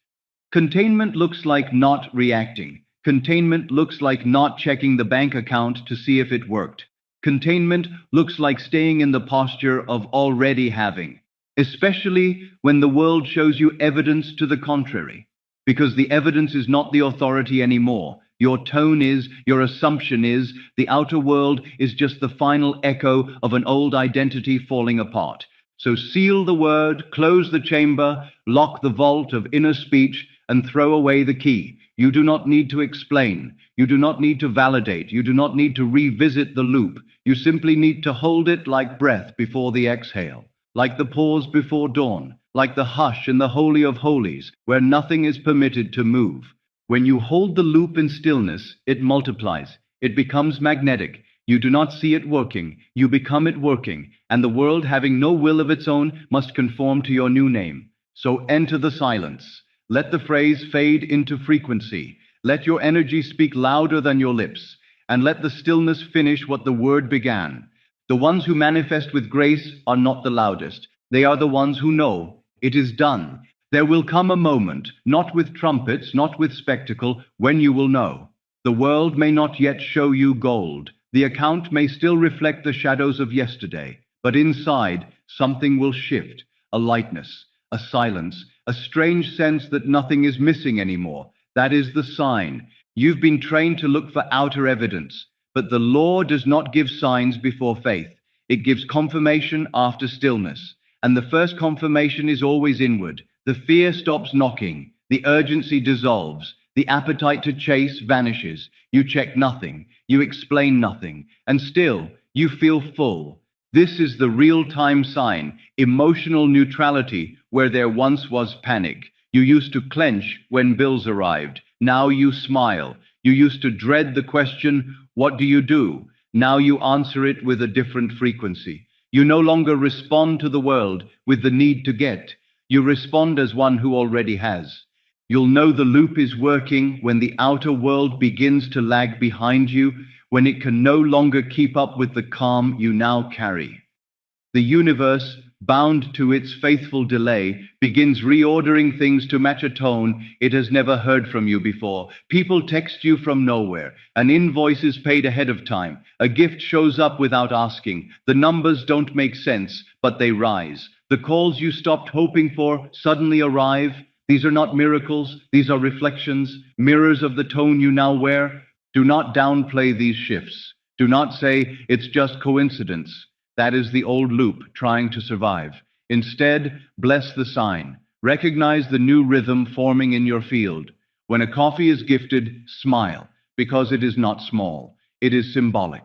Containment looks like not reacting. Containment looks like not checking the bank account to see if it worked. Containment looks like staying in the posture of already having, especially when the world shows you evidence to the contrary. Because the evidence is not the authority anymore. Your tone is, your assumption is, the outer world is just the final echo of an old identity falling apart. So seal the word, close the chamber, lock the vault of inner speech, and throw away the key. You do not need to explain. You do not need to validate. You do not need to revisit the loop. You simply need to hold it like breath before the exhale, like the pause before dawn, like the hush in the Holy of Holies, where nothing is permitted to move. When you hold the loop in stillness, it multiplies. It becomes magnetic. You do not see it working. You become it working. And the world, having no will of its own, must conform to your new name. So enter the silence. Let the phrase fade into frequency. Let your energy speak louder than your lips. And let the stillness finish what the word began. The ones who manifest with grace are not the loudest. They are the ones who know it is done. There will come a moment, not with trumpets, not with spectacle, when you will know. The world may not yet show you gold. The account may still reflect the shadows of yesterday. But inside, something will shift. A lightness, a silence, a strange sense that nothing is missing anymore. That is the sign. You've been trained to look for outer evidence. But the law does not give signs before faith. It gives confirmation after stillness. And the first confirmation is always inward. The fear stops knocking. The urgency dissolves. The appetite to chase vanishes. You check nothing. You explain nothing. And still, you feel full. This is the real-time sign, emotional neutrality, where there once was panic. You used to clench when bills arrived. Now you smile. You used to dread the question, what do you do? Now you answer it with a different frequency. You no longer respond to the world with the need to get. You respond as one who already has. You'll know the loop is working when the outer world begins to lag behind you, when it can no longer keep up with the calm you now carry. The universe, bound to its faithful delay, begins reordering things to match a tone it has never heard from you before. People text you from nowhere. An invoice is paid ahead of time. A gift shows up without asking. The numbers don't make sense, but they rise. The calls you stopped hoping for suddenly arrive. These are not miracles. These are reflections, mirrors of the tone you now wear. Do not downplay these shifts. Do not say it's just coincidence. That is the old loop trying to survive. Instead, bless the sign. Recognize the new rhythm forming in your field. When a coffee is gifted, smile, because it is not small. It is symbolic.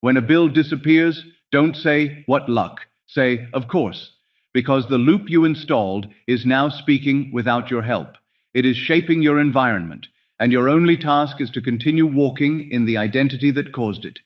When a bill disappears, don't say, what luck. Say, of course, because the loop you installed is now speaking without your help. It is shaping your environment, and your only task is to continue walking in the identity that caused it.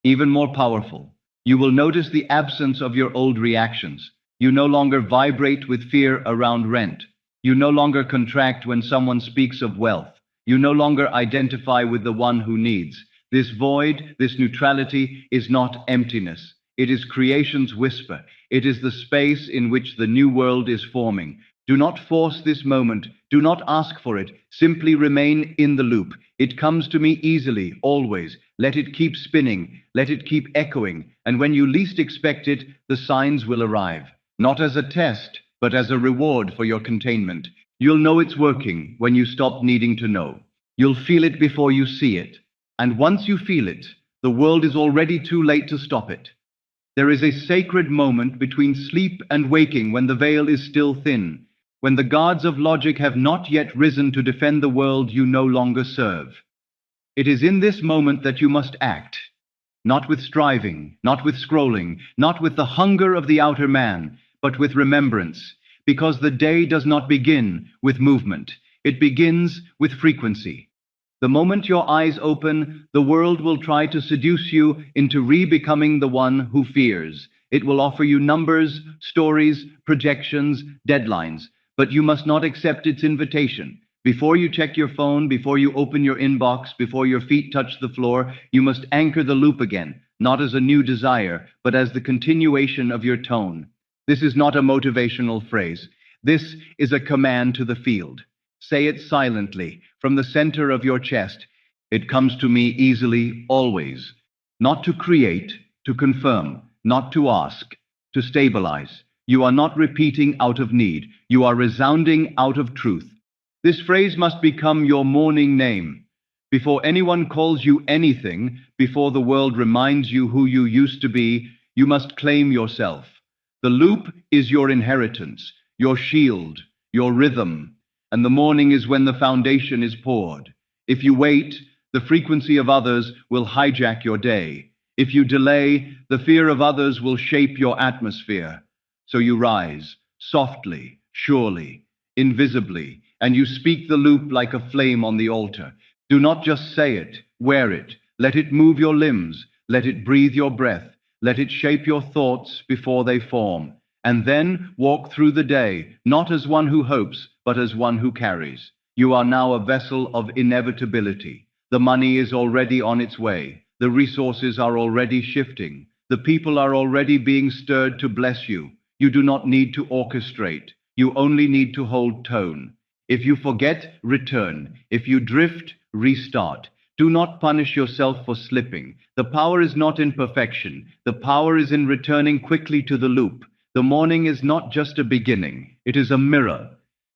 Even more powerful, you will notice the absence of your old reactions. You no longer vibrate with fear around rent. You no longer contract when someone speaks of wealth. You no longer identify with the one who needs. This void, this neutrality, is not emptiness. It is creation's whisper. It is the space in which the new world is forming. Do not force this moment. Do not ask for it. Simply remain in the loop. It comes to me easily, always. Let it keep spinning. Let it keep echoing. And when you least expect it, the signs will arrive. Not as a test, but as a reward for your containment. You'll know it's working when you stop needing to know. You'll feel it before you see it. And once you feel it, the world is already too late to stop it. There is a sacred moment between sleep and waking when the veil is still thin, when the guards of logic have not yet risen to defend the world you no longer serve. It is in this moment that you must act, not with striving, not with scrolling, not with the hunger of the outer man, but with remembrance, because the day does not begin with movement. It begins with frequency. The moment your eyes open, the world will try to seduce you into re-becoming the one who fears. It will offer you numbers, stories, projections, deadlines, but you must not accept its invitation. Before you check your phone, before you open your inbox, before your feet touch the floor, you must anchor the loop again, not as a new desire, but as the continuation of your tone. This is not a motivational phrase. This is a command to the field. Say it silently, from the center of your chest. It comes to me easily, always. Not to create, to confirm, not to ask, to stabilize. You are not repeating out of need, you are resounding out of truth. This phrase must become your morning name. Before anyone calls you anything, before the world reminds you who you used to be, you must claim yourself. The loop is your inheritance, your shield, your rhythm, and the morning is when the foundation is poured. If you wait, the frequency of others will hijack your day. If you delay, the fear of others will shape your atmosphere. So you rise, softly, surely, invisibly, and you speak the loop like a flame on the altar. Do not just say it, wear it. Let it move your limbs. Let it breathe your breath. Let it shape your thoughts before they form. And then walk through the day, not as one who hopes, but as one who carries. You are now a vessel of inevitability. The money is already on its way. The resources are already shifting. The people are already being stirred to bless you. You do not need to orchestrate. You only need to hold tone. If you forget, return. If you drift, restart. Do not punish yourself for slipping. The power is not in perfection. The power is in returning quickly to the loop. The morning is not just a beginning. It is a mirror.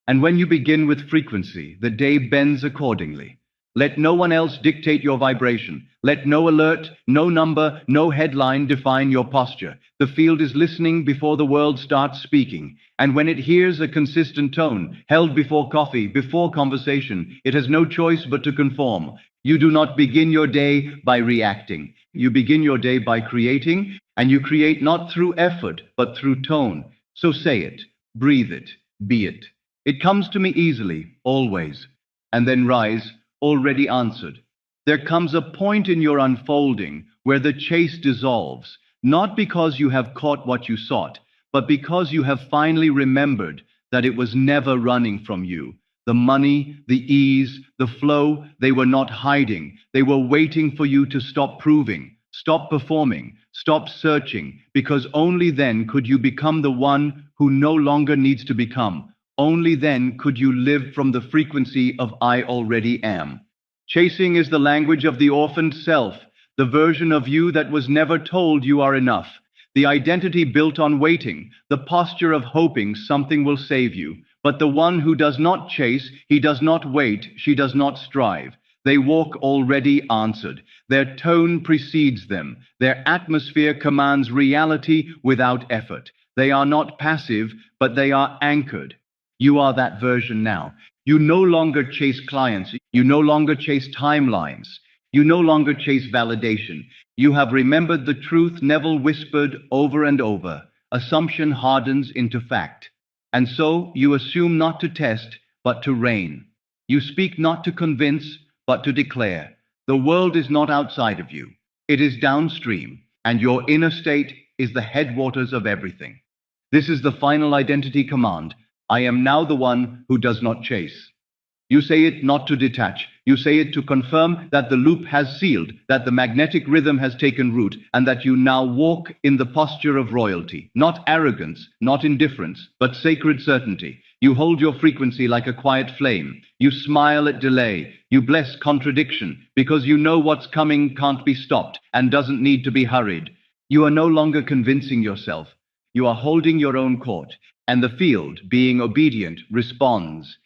And when you begin with frequency, the day bends accordingly. Let no one else dictate your vibration. Let no alert, no number, no headline define your posture. The field is listening before the world starts speaking. And when it hears a consistent tone, held before coffee, before conversation, it has no choice but to conform. You do not begin your day by reacting. You begin your day by creating, and you create not through effort, but through tone. So say it, breathe it, be it. It comes to me easily, always. And then rise, already answered. There comes a point in your unfolding where the chase dissolves, not because you have caught what you sought, but because you have finally remembered that it was never running from you. The money, the ease, the flow, they were not hiding. They were waiting for you to stop proving, stop performing, stop searching, because only then could you become the one who no longer needs to become. Only then could you live from the frequency of I already am. Chasing is the language of the orphaned self, the version of you that was never told you are enough, the identity built on waiting, the posture of hoping something will save you. But the one who does not chase, he does not wait, she does not strive. They walk already answered. Their tone precedes them. Their atmosphere commands reality without effort. They are not passive, but they are anchored. You are that version now. You no longer chase clients. You no longer chase timelines. You no longer chase validation. You have remembered the truth Neville whispered over and over. Assumption hardens into fact. And so you assume not to test, but to reign. You speak not to convince, but to declare. The world is not outside of you. It is downstream, and your inner state is the headwaters of everything. This is the final identity command. I am now the one who does not chase. You say it not to detach. You say it to confirm that the loop has sealed, that the magnetic rhythm has taken root, and that you now walk in the posture of royalty. Not arrogance, not indifference, but sacred certainty. You hold your frequency like a quiet flame. You smile at delay. You bless contradiction, because you know what's coming can't be stopped and doesn't need to be hurried. You are no longer convincing yourself. You are holding your own court, and the field, being obedient, responds.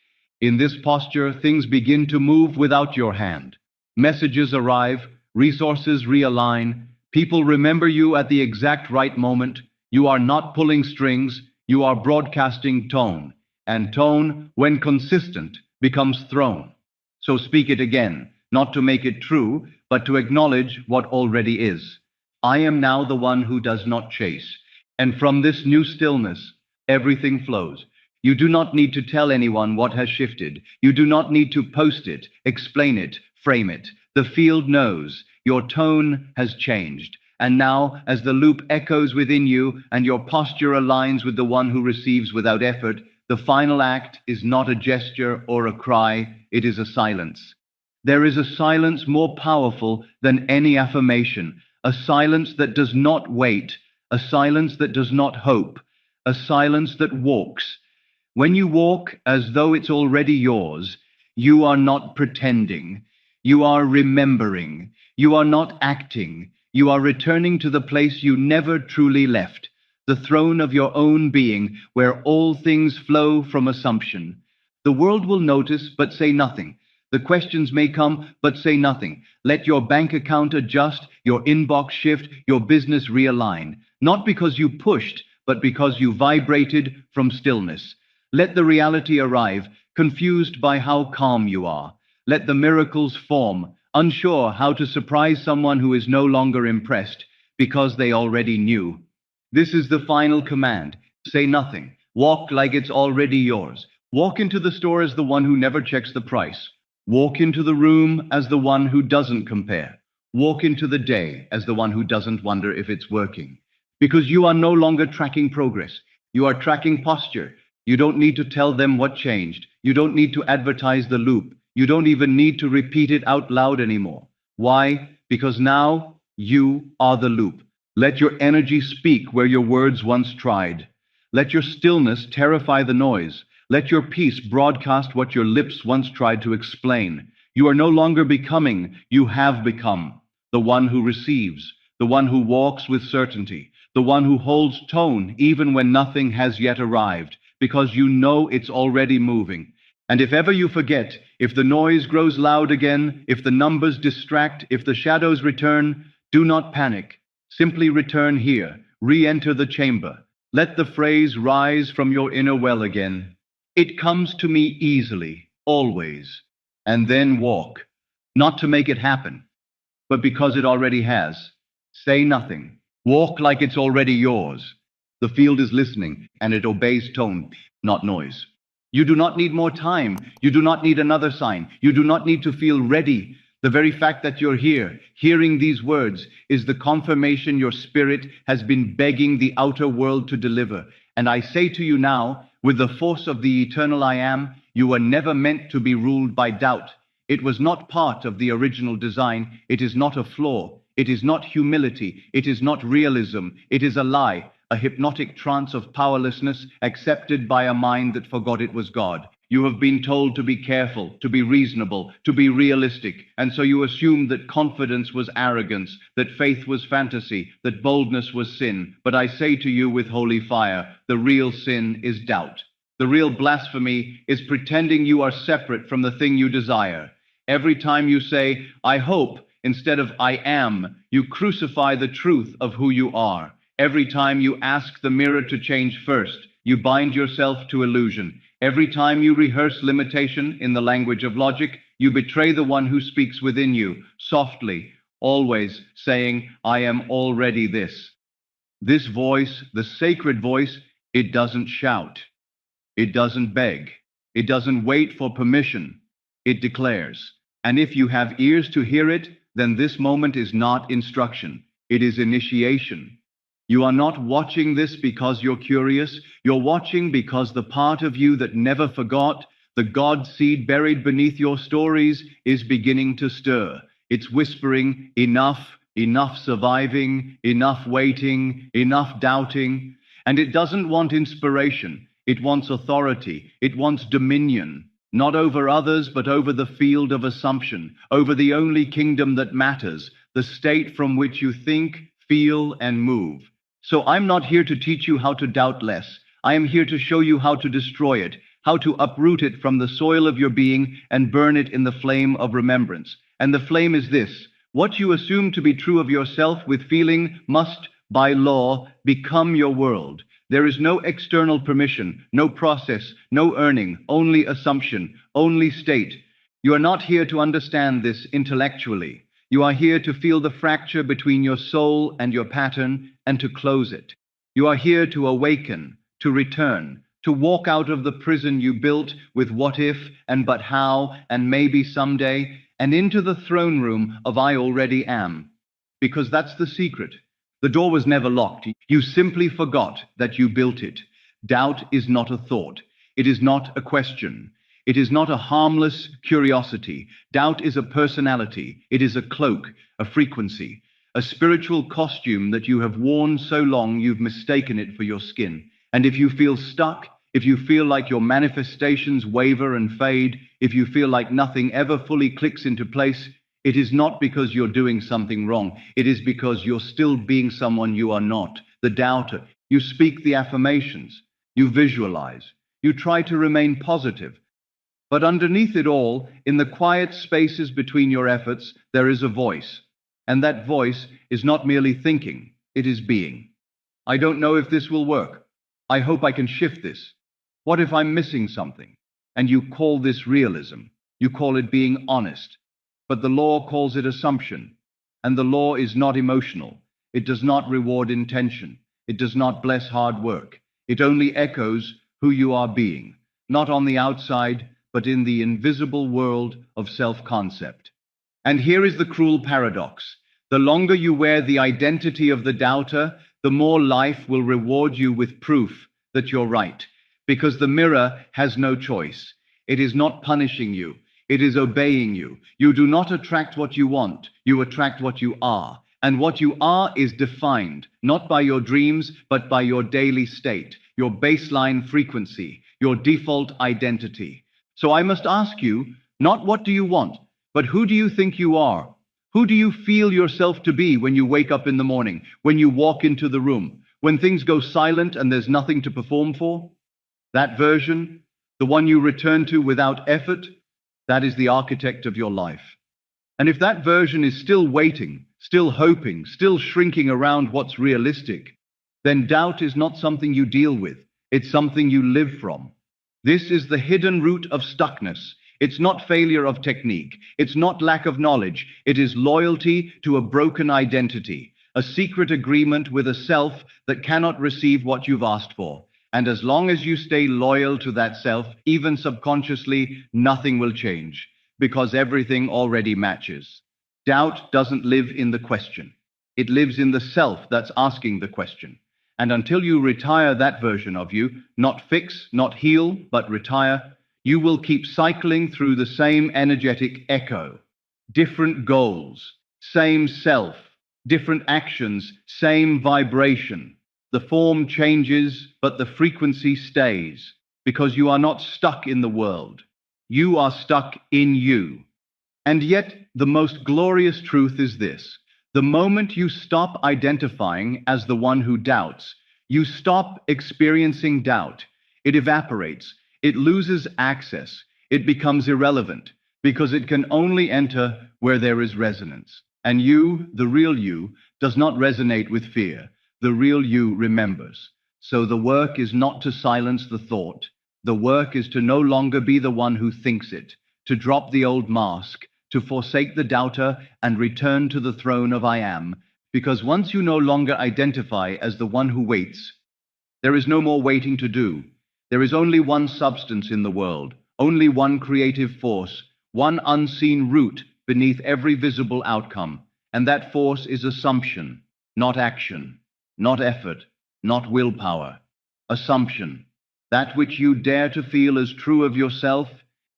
In this posture, things begin to move without your hand. Messages arrive, resources realign, people remember you at the exact right moment. You are not pulling strings, you are broadcasting tone. And tone, when consistent, becomes throne. So speak it again, not to make it true, but to acknowledge what already is. I am now the one who does not chase. And from this new stillness, everything flows. You do not need to tell anyone what has shifted. You do not need to post it, explain it, frame it. The field knows. Your tone has changed. And now, as the loop echoes within you and your posture aligns with the one who receives without effort, the final act is not a gesture or a cry, it is a silence. There is a silence more powerful than any affirmation, a silence that does not wait, a silence that does not hope, a silence that walks. When you walk as though it's already yours, you are not pretending. You are remembering. You are not acting. You are returning to the place you never truly left, the throne of your own being, where all things flow from assumption. The world will notice, but say nothing. The questions may come, but say nothing. Let your bank account adjust, your inbox shift, your business realign. Not because you pushed, but because you vibrated from stillness. Let the reality arrive, confused by how calm you are. Let the miracles form, unsure how to surprise someone who is no longer impressed, because they already knew. This is the final command. Say nothing. Walk like it's already yours. Walk into the store as the one who never checks the price. Walk into the room as the one who doesn't compare. Walk into the day as the one who doesn't wonder if it's working. Because you are no longer tracking progress. You are tracking posture. You don't need to tell them what changed. You don't need to advertise the loop. You don't even need to repeat it out loud anymore. Why? Because now you are the loop. Let your energy speak where your words once tried. Let your stillness terrify the noise. Let your peace broadcast what your lips once tried to explain. You are no longer becoming, you have become. The one who receives, the one who walks with certainty, the one who holds tone even when nothing has yet arrived, because you know it's already moving. And if ever you forget, if the noise grows loud again, if the numbers distract, if the shadows return, do not panic. Simply return here, re-enter the chamber. Let the phrase rise from your inner well again. It comes to me easily, always. And then walk. Not to make it happen, but because it already has. Say nothing. Walk like it's already yours. The field is listening, and it obeys tone, not noise. You do not need more time. You do not need another sign. You do not need to feel ready. The very fact that you're here, hearing these words, is the confirmation your spirit has been begging the outer world to deliver. And I say to you now, with the force of the eternal I am, you were never meant to be ruled by doubt. It was not part of the original design. It is not a flaw. It is not humility. It is not realism. It is a lie, a hypnotic trance of powerlessness accepted by a mind that forgot it was God. You have been told to be careful, to be reasonable, to be realistic, and so you assumed that confidence was arrogance, that faith was fantasy, that boldness was sin. But I say to you with holy fire, the real sin is doubt. The real blasphemy is pretending you are separate from the thing you desire. Every time you say, I hope, instead of I am, you crucify the truth of who you are. Every time you ask the mirror to change first, you bind yourself to illusion. Every time you rehearse limitation in the language of logic, you betray the one who speaks within you, softly, always saying, I am already this. This voice, the sacred voice, it doesn't shout. It doesn't beg. It doesn't wait for permission. It declares. And if you have ears to hear it, then this moment is not instruction. It is initiation. You are not watching this because you're curious. You're watching because the part of you that never forgot, the God seed buried beneath your stories, is beginning to stir. It's whispering, enough, enough surviving, enough waiting, enough doubting. And it doesn't want inspiration. It wants authority. It wants dominion. Not over others, but over the field of assumption, over the only kingdom that matters, the state from which you think, feel, and move. So I'm not here to teach you how to doubt less. I am here to show you how to destroy it, how to uproot it from the soil of your being and burn it in the flame of remembrance. And the flame is this: what you assume to be true of yourself with feeling must, by law, become your world. There is no external permission, no process, no earning, only assumption, only state. You are not here to understand this intellectually. You are here to feel the fracture between your soul and your pattern and to close it. You are here to awaken, to return, to walk out of the prison you built with what if and but how and maybe someday, and into the throne room of I already am. Because that's the secret. The door was never locked. You simply forgot that you built it. Doubt is not a thought. It is not a question. It is not a harmless curiosity. Doubt is a personality. It is a cloak, a frequency, a spiritual costume that you have worn so long you've mistaken it for your skin. And if you feel stuck, if you feel like your manifestations waver and fade, if you feel like nothing ever fully clicks into place, It is not because you're doing something wrong. It is because you're still being someone you are not, the doubter. You speak the affirmations. You visualize. You try to remain positive. But underneath it all, in the quiet spaces between your efforts, there is a voice. And that voice is not merely thinking, it is being. I don't know if this will work. I hope I can shift this. What if I'm missing something? And you call this realism. You call it being honest. But the law calls it assumption. And the law is not emotional. It does not reward intention. It does not bless hard work. It only echoes who you are being, not on the outside, but in the invisible world of self-concept. And here is the cruel paradox. The longer you wear the identity of the doubter, the more life will reward you with proof that you're right. Because the mirror has no choice. It is not punishing you. It is obeying you. You do not attract what you want. You attract what you are. And what you are is defined, not by your dreams, but by your daily state, your baseline frequency, your default identity. So I must ask you, not what do you want, but who do you think you are? Who do you feel yourself to be when you wake up in the morning, when you walk into the room, when things go silent and there's nothing to perform for? That version, the one you return to without effort, that is the architect of your life. And if that version is still waiting, still hoping, still shrinking around what's realistic, then doubt is not something you deal with. It's something you live from. This is the hidden root of stuckness. It's not failure of technique. It's not lack of knowledge. It is loyalty to a broken identity, a secret agreement with a self that cannot receive what you've asked for. And as long as you stay loyal to that self, even subconsciously, nothing will change, because everything already matches. Doubt doesn't live in the question. It lives in the self that's asking the question. And until you retire that version of you, not fix, not heal, but retire, you will keep cycling through the same energetic echo. Different goals, same self, different actions, same vibration. The form changes, but the frequency stays, because you are not stuck in the world. You are stuck in you. And yet, the most glorious truth is this. The moment you stop identifying as the one who doubts, you stop experiencing doubt. It evaporates. It loses access. It becomes irrelevant, because it can only enter where there is resonance. And you, the real you, does not resonate with fear. The real you remembers. So the work is not to silence the thought. The work is to no longer be the one who thinks it, to drop the old mask, to forsake the doubter and return to the throne of I am, because once you no longer identify as the one who waits, there is no more waiting to do. There is only one substance in the world, only one creative force, one unseen root beneath every visible outcome, and that force is assumption, not action, not effort, not willpower. Assumption, that which you dare to feel as true of yourself,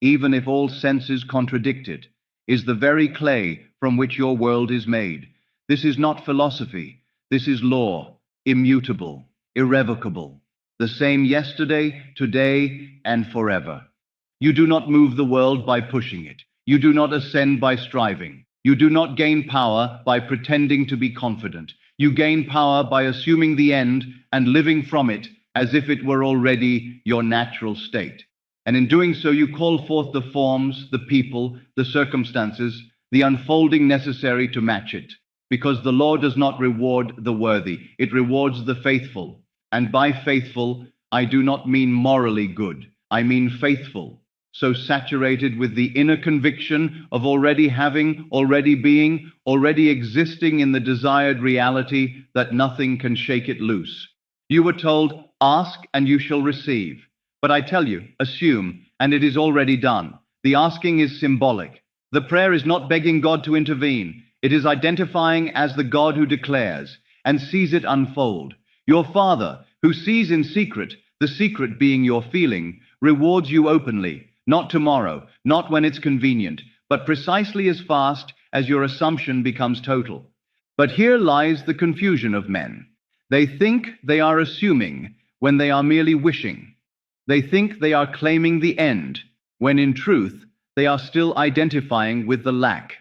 even if all senses contradict it, is the very clay from which your world is made. This is not philosophy. This is law, immutable, irrevocable, the same yesterday, today, and forever. You do not move the world by pushing it. You do not ascend by striving. You do not gain power by pretending to be confident. You gain power by assuming the end and living from it as if it were already your natural state. And in doing so, you call forth the forms, the people, the circumstances, the unfolding necessary to match it. Because the law does not reward the worthy, it rewards the faithful. And by faithful, I do not mean morally good. I mean faithful, so saturated with the inner conviction of already having, already being, already existing in the desired reality that nothing can shake it loose. You were told, ask and you shall receive. But I tell you, assume, and it is already done. The asking is symbolic. The prayer is not begging God to intervene. It is identifying as the God who declares and sees it unfold. Your Father, who sees in secret, the secret being your feeling, rewards you openly, not tomorrow, not when it's convenient, but precisely as fast as your assumption becomes total. But here lies the confusion of men. They think they are assuming when they are merely wishing. They think they are claiming the end, when in truth they are still identifying with the lack.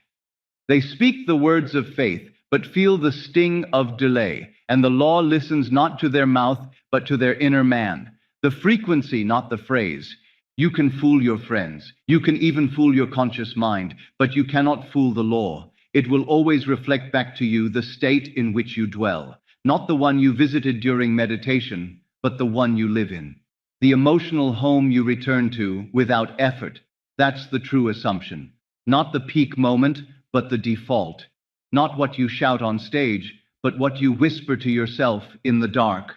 They speak the words of faith, but feel the sting of delay, and the law listens not to their mouth, but to their inner man. The frequency, not the phrase. You can fool your friends. You can even fool your conscious mind, but you cannot fool the law. It will always reflect back to you the state in which you dwell, not the one you visited during meditation, but the one you live in. The emotional home you return to without effort. That's the true assumption. Not the peak moment, but the default. Not what you shout on stage, but what you whisper to yourself in the dark.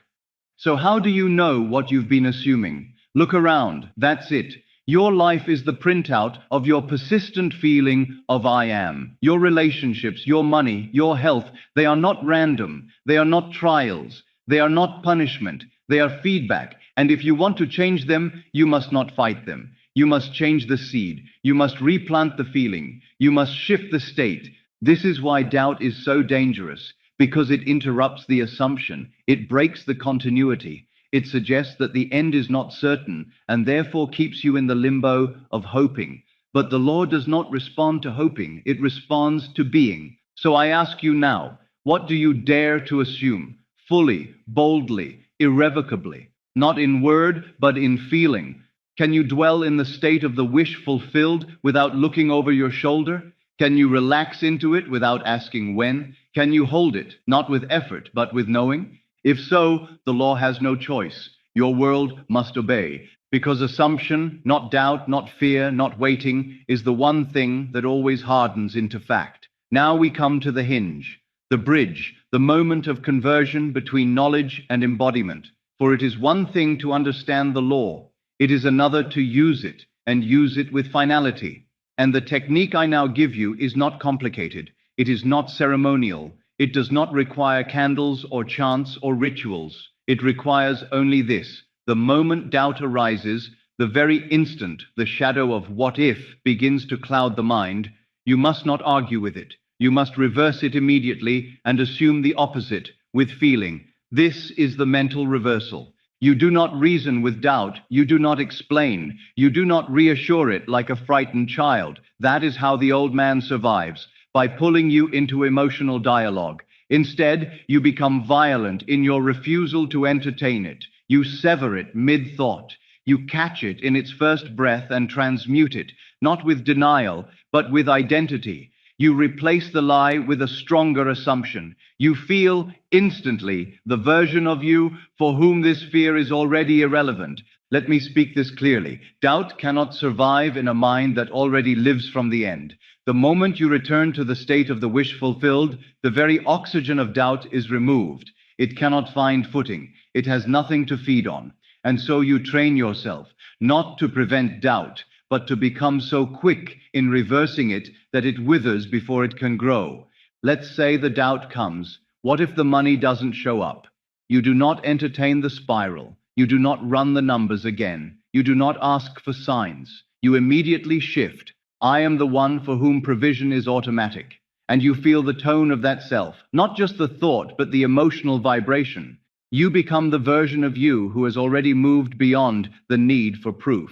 So how do you know what you've been assuming? Look around, that's it. Your life is the printout of your persistent feeling of I am. Your relationships, your money, your health, they are not random. They are not trials. They are not punishment. They are feedback. And if you want to change them, you must not fight them. You must change the seed. You must replant the feeling. You must shift the state. This is why doubt is so dangerous, because it interrupts the assumption. It breaks the continuity. It suggests that the end is not certain and therefore keeps you in the limbo of hoping. But the law does not respond to hoping. It responds to being. So I ask you now, what do you dare to assume? Fully, boldly, irrevocably, not in word, but in feeling. Can you dwell in the state of the wish fulfilled without looking over your shoulder? Can you relax into it without asking when? Can you hold it, not with effort, but with knowing? If so, the law has no choice. Your world must obey, because assumption, not doubt, not fear, not waiting, is the one thing that always hardens into fact. Now we come to the hinge, the bridge, the moment of conversion between knowledge and embodiment. For it is one thing to understand the law, it is another to use it, and use it with finality. And the technique I now give you is not complicated. It is not ceremonial. It does not require candles or chants or rituals. It requires only this. The moment doubt arises, the very instant the shadow of what if begins to cloud the mind, you must not argue with it. You must reverse it immediately and assume the opposite with feeling. This is the mental reversal. You do not reason with doubt. You do not explain. You do not reassure it like a frightened child. That is how the old man survives, by pulling you into emotional dialogue. Instead, you become violent in your refusal to entertain it. You sever it mid-thought. You catch it in its first breath and transmute it, not with denial, but with identity. You replace the lie with a stronger assumption. You feel instantly the version of you for whom this fear is already irrelevant. Let me speak this clearly. Doubt cannot survive in a mind that already lives from the end. The moment you return to the state of the wish fulfilled, the very oxygen of doubt is removed. It cannot find footing. It has nothing to feed on. And so you train yourself, not to prevent doubt, but to become so quick in reversing it that it withers before it can grow. Let's say the doubt comes. What if the money doesn't show up? You do not entertain the spiral. You do not run the numbers again. You do not ask for signs. You immediately shift. I am the one for whom provision is automatic. And you feel the tone of that self, not just the thought, but the emotional vibration. You become the version of you who has already moved beyond the need for proof.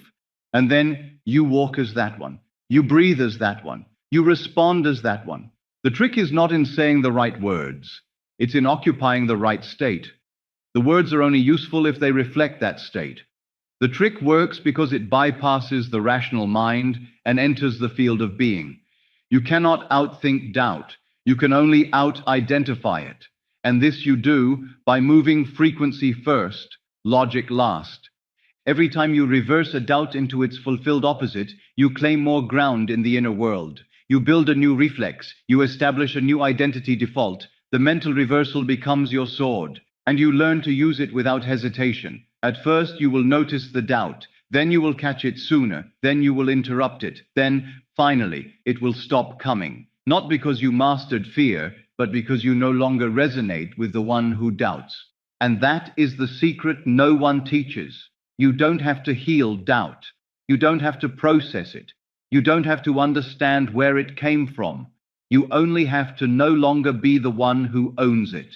And then you walk as that one. You breathe as that one. You respond as that one. The trick is not in saying the right words. It's in occupying the right state. The words are only useful if they reflect that state. The trick works because it bypasses the rational mind and enters the field of being. You cannot outthink doubt. You can only out-identify it. And this you do by moving frequency first, logic last. Every time you reverse a doubt into its fulfilled opposite, you claim more ground in the inner world. You build a new reflex. You establish a new identity default. The mental reversal becomes your sword, and you learn to use it without hesitation. At first, you will notice the doubt. Then you will catch it sooner. Then you will interrupt it. Then, finally, it will stop coming. Not because you mastered fear, but because you no longer resonate with the one who doubts. And that is the secret no one teaches. You don't have to heal doubt. You don't have to process it. You don't have to understand where it came from. You only have to no longer be the one who owns it.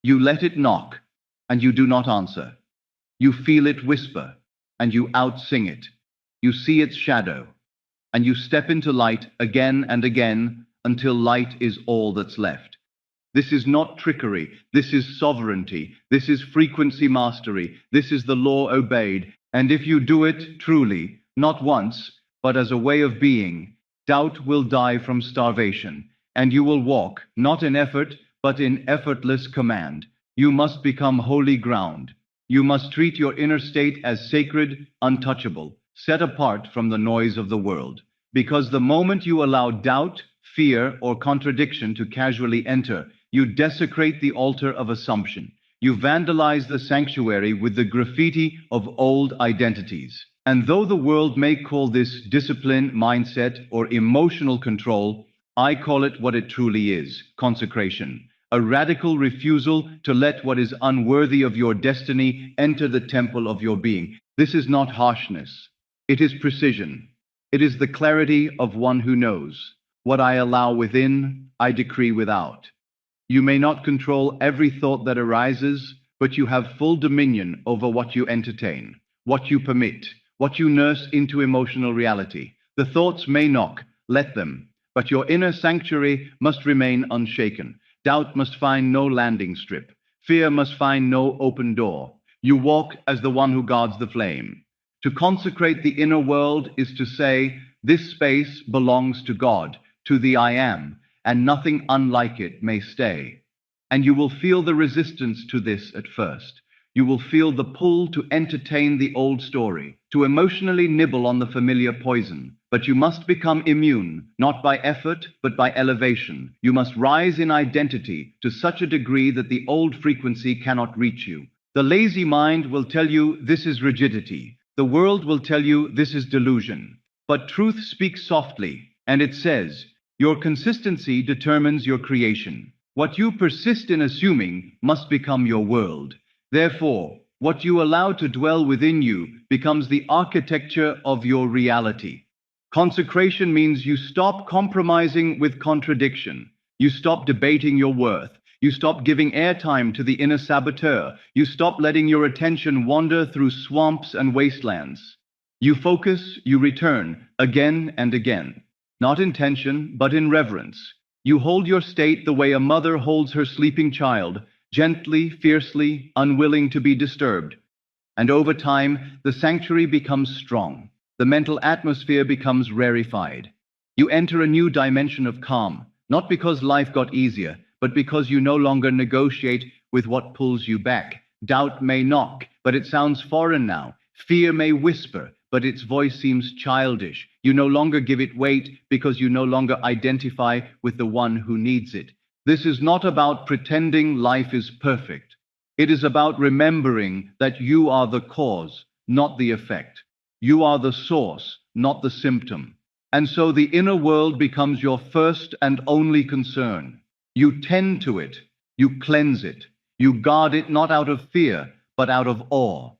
You let it knock, and you do not answer. You feel it whisper, and you out-sing it. You see its shadow, and you step into light again and again until light is all that's left. This is not trickery, this is sovereignty, this is frequency mastery, this is the law obeyed, and if you do it truly, not once, but as a way of being, doubt will die from starvation, and you will walk, not in effort, but in effortless command. You must become holy ground. You must treat your inner state as sacred, untouchable, set apart from the noise of the world. Because the moment you allow doubt, fear, or contradiction to casually enter, you desecrate the altar of assumption. You vandalize the sanctuary with the graffiti of old identities. And though the world may call this discipline, mindset, or emotional control, I call it what it truly is: consecration. A radical refusal to let what is unworthy of your destiny enter the temple of your being. This is not harshness. It is precision. It is the clarity of one who knows. What I allow within, I decree without. You may not control every thought that arises, but you have full dominion over what you entertain, what you permit, what you nurse into emotional reality. The thoughts may knock, let them, but your inner sanctuary must remain unshaken. Doubt must find no landing strip. Fear must find no open door. You walk as the one who guards the flame. To consecrate the inner world is to say, this space belongs to God, to the I am, and nothing unlike it may stay. And you will feel the resistance to this at first. You will feel the pull to entertain the old story, to emotionally nibble on the familiar poison. But you must become immune, not by effort, but by elevation. You must rise in identity to such a degree that the old frequency cannot reach you. The lazy mind will tell you this is rigidity. The world will tell you this is delusion. But truth speaks softly, and it says, your consistency determines your creation. What you persist in assuming must become your world. Therefore, what you allow to dwell within you becomes the architecture of your reality. Consecration means you stop compromising with contradiction. You stop debating your worth. You stop giving airtime to the inner saboteur. You stop letting your attention wander through swamps and wastelands. You focus, you return, again and again. Not in tension, but in reverence. You hold your state the way a mother holds her sleeping child, gently, fiercely, unwilling to be disturbed. And over time, the sanctuary becomes strong. The mental atmosphere becomes rarefied. You enter a new dimension of calm, not because life got easier, but because you no longer negotiate with what pulls you back. Doubt may knock, but it sounds foreign now. Fear may whisper, but its voice seems childish. You no longer give it weight because you no longer identify with the one who needs it. This is not about pretending life is perfect. It is about remembering that you are the cause, not the effect. You are the source, not the symptom. And so the inner world becomes your first and only concern. You tend to it. You cleanse it. You guard it not out of fear, but out of awe.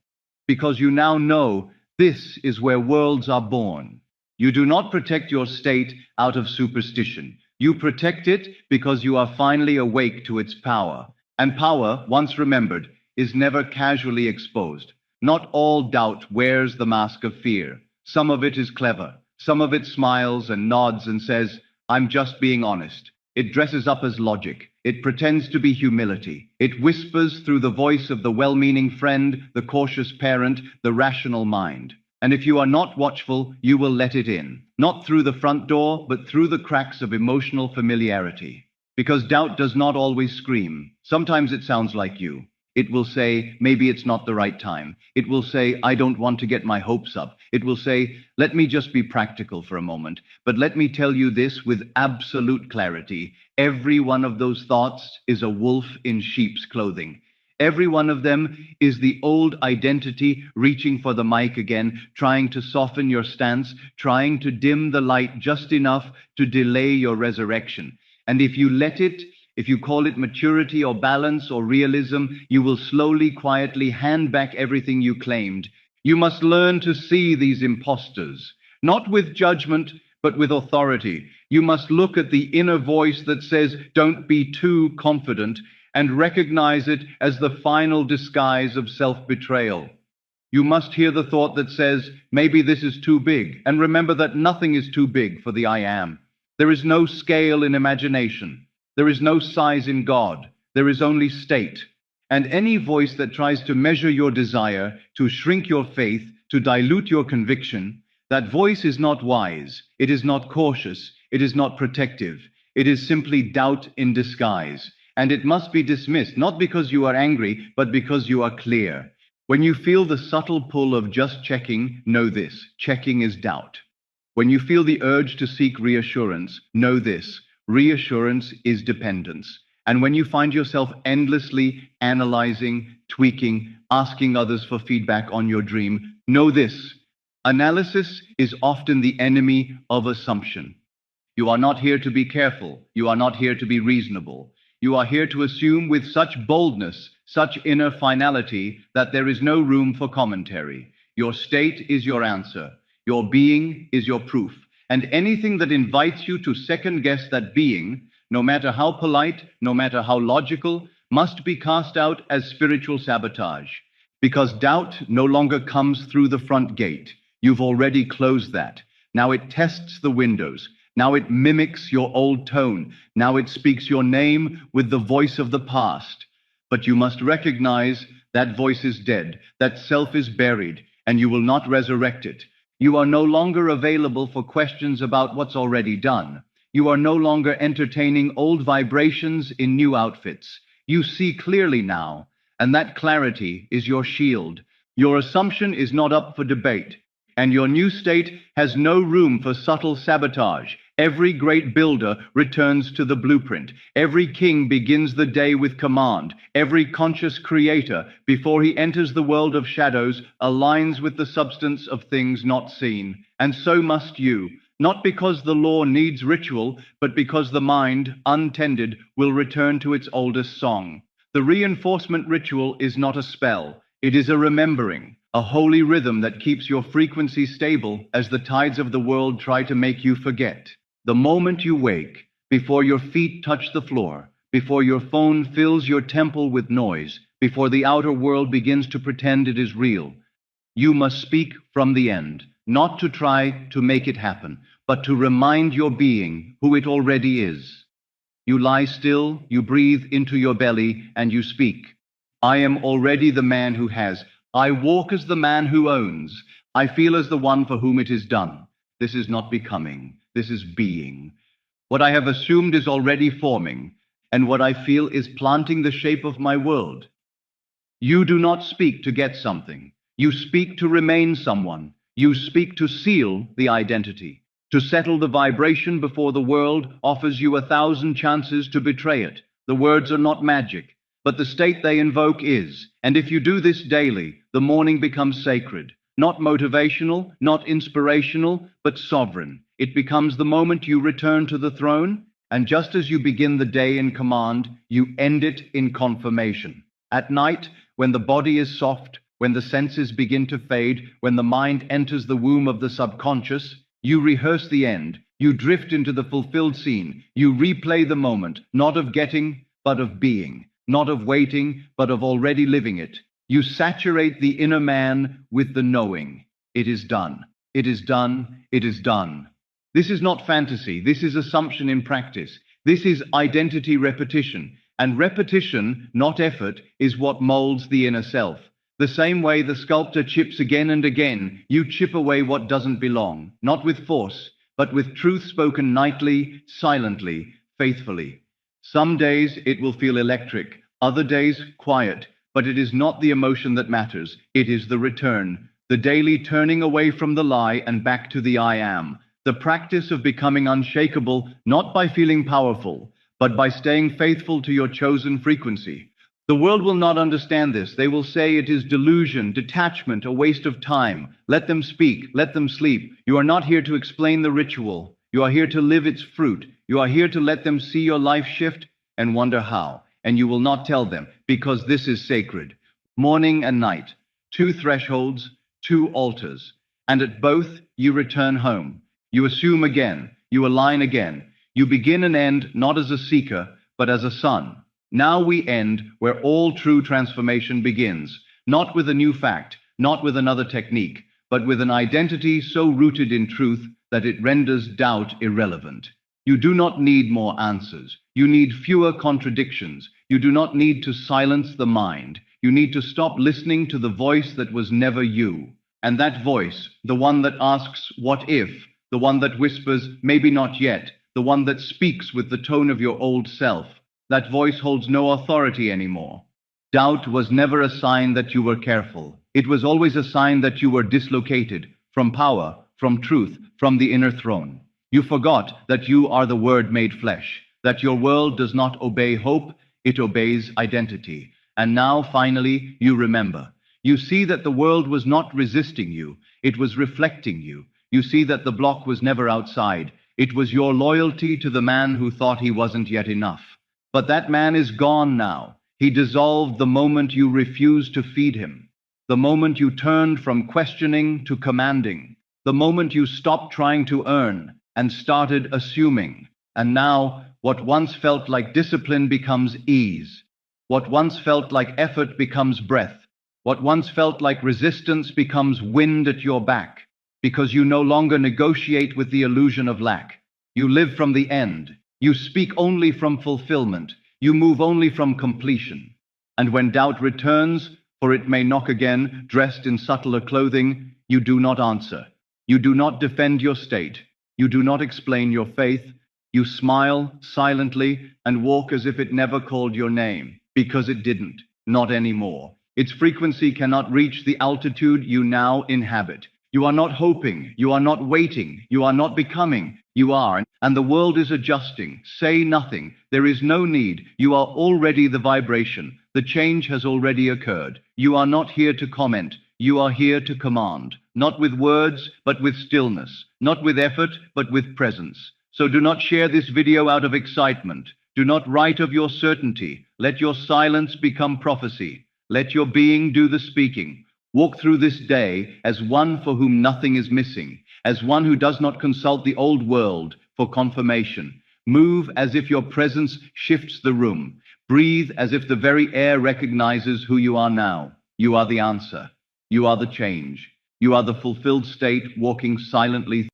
Because you now know this is where worlds are born. You do not protect your state out of superstition. You protect it because you are finally awake to its power. And power, once remembered, is never casually exposed. Not all doubt wears the mask of fear. Some of it is clever. Some of it smiles and nods and says, I'm just being honest. It dresses up as logic. It pretends to be humility. It whispers through the voice of the well-meaning friend, the cautious parent, the rational mind. And if you are not watchful, you will let it in. Not through the front door, but through the cracks of emotional familiarity. Because doubt does not always scream. Sometimes it sounds like you. It will say, maybe it's not the right time. It will say, I don't want to get my hopes up. It will say, let me just be practical for a moment. But let me tell you this with absolute clarity. Every one of those thoughts is a wolf in sheep's clothing. Every one of them is the old identity reaching for the mic again, trying to soften your stance, trying to dim the light just enough to delay your resurrection. And if you let it, if you call it maturity or balance or realism, you will slowly, quietly hand back everything you claimed. You must learn to see these imposters, not with judgment, but with authority. You must look at the inner voice that says, don't be too confident, and recognize it as the final disguise of self-betrayal. You must hear the thought that says, maybe this is too big, and remember that nothing is too big for the I am. There is no scale in imagination. There is no size in God. There is only state. And any voice that tries to measure your desire, to shrink your faith, to dilute your conviction, that voice is not wise, it is not cautious, it is not protective, it is simply doubt in disguise. And it must be dismissed, not because you are angry, but because you are clear. When you feel the subtle pull of just checking, know this: checking is doubt. When you feel the urge to seek reassurance, know this: reassurance is dependence. And when you find yourself endlessly analyzing, tweaking, asking others for feedback on your dream, know this: analysis is often the enemy of assumption. You are not here to be careful. You are not here to be reasonable. You are here to assume with such boldness, such inner finality, that there is no room for commentary. Your state is your answer. Your being is your proof. And anything that invites you to second guess that being, no matter how polite, no matter how logical, must be cast out as spiritual sabotage. Because doubt no longer comes through the front gate. You've already closed that. Now it tests the windows. Now it mimics your old tone. Now it speaks your name with the voice of the past. But you must recognize that voice is dead, that self is buried, and you will not resurrect it. You are no longer available for questions about what's already done. You are no longer entertaining old vibrations in new outfits. You see clearly now, and that clarity is your shield. Your assumption is not up for debate, and your new state has no room for subtle sabotage. Every great builder returns to the blueprint. Every king begins the day with command. Every conscious creator, before he enters the world of shadows, aligns with the substance of things not seen. And so must you, not because the law needs ritual, but because the mind, untended, will return to its oldest song. The reinforcement ritual is not a spell. It is a remembering, a holy rhythm that keeps your frequency stable as the tides of the world try to make you forget. The moment you wake, before your feet touch the floor, before your phone fills your temple with noise, before the outer world begins to pretend it is real, you must speak from the end, not to try to make it happen, but to remind your being who it already is. You lie still, you breathe into your belly, and you speak. I am already the man who has. I walk as the man who owns. I feel as the one for whom it is done. This is not becoming. This is being. What I have assumed is already forming, and what I feel is planting the shape of my world. You do not speak to get something. You speak to remain someone. You speak to seal the identity, to settle the vibration before the world offers you 1,000 chances to betray it. The words are not magic, but the state they invoke is. And if you do this daily, the morning becomes sacred. Not motivational, not inspirational, but sovereign. It becomes the moment you return to the throne, and just as you begin the day in command, you end it in confirmation. At night, when the body is soft, when the senses begin to fade, when the mind enters the womb of the subconscious, you rehearse the end. You drift into the fulfilled scene. You replay the moment, not of getting, but of being. Not of waiting, but of already living it. You saturate the inner man with the knowing. It is done. It is done. It is done. This is not fantasy. This is assumption in practice. This is identity repetition. And repetition, not effort, is what molds the inner self. The same way the sculptor chips again and again, you chip away what doesn't belong, not with force, but with truth spoken nightly, silently, faithfully. Some days it will feel electric, other days quiet, but it is not the emotion that matters. It is the return, the daily turning away from the lie and back to the I am. The practice of becoming unshakable, not by feeling powerful, but by staying faithful to your chosen frequency. The world will not understand this. They will say it is delusion, detachment, a waste of time. Let them speak, let them sleep. You are not here to explain the ritual. You are here to live its fruit. You are here to let them see your life shift and wonder how. And you will not tell them, because this is sacred. Morning and night, 2 thresholds, 2 altars. And at both, you return home. You assume again. You align again. You begin and end not as a seeker, but as a son. Now we end where all true transformation begins, not with a new fact, not with another technique, but with an identity so rooted in truth that it renders doubt irrelevant. You do not need more answers. You need fewer contradictions. You do not need to silence the mind. You need to stop listening to the voice that was never you. And that voice, the one that asks, what if? The one that whispers, maybe not yet. The one that speaks with the tone of your old self. That voice holds no authority anymore. Doubt was never a sign that you were careful. It was always a sign that you were dislocated from power, from truth, from the inner throne. You forgot that you are the Word made flesh, that your world does not obey hope, it obeys identity. And now, finally, you remember. You see that the world was not resisting you, it was reflecting you. You see that the block was never outside. It was your loyalty to the man who thought he wasn't yet enough. But that man is gone now. He dissolved the moment you refused to feed him. The moment you turned from questioning to commanding. The moment you stopped trying to earn and started assuming. And now, what once felt like discipline becomes ease. What once felt like effort becomes breath. What once felt like resistance becomes wind at your back. Because you no longer negotiate with the illusion of lack. You live from the end. You speak only from fulfillment. You move only from completion. And when doubt returns, for it may knock again, dressed in subtler clothing, you do not answer. You do not defend your state. You do not explain your faith. You smile silently and walk as if it never called your name, because it didn't, not anymore. Its frequency cannot reach the altitude you now inhabit. You are not hoping, you are not waiting, you are not becoming, you are, and the world is adjusting. Say nothing, there is no need, you are already the vibration, the change has already occurred. You are not here to comment, you are here to command, not with words, but with stillness, not with effort, but with presence. So do not share this video out of excitement. Do not write of your certainty. Let your silence become prophecy. Let your being do the speaking. Walk through this day as one for whom nothing is missing, as one who does not consult the old world for confirmation. Move as if your presence shifts the room. Breathe as if the very air recognizes who you are now. You are the answer. You are the change. You are the fulfilled state walking silently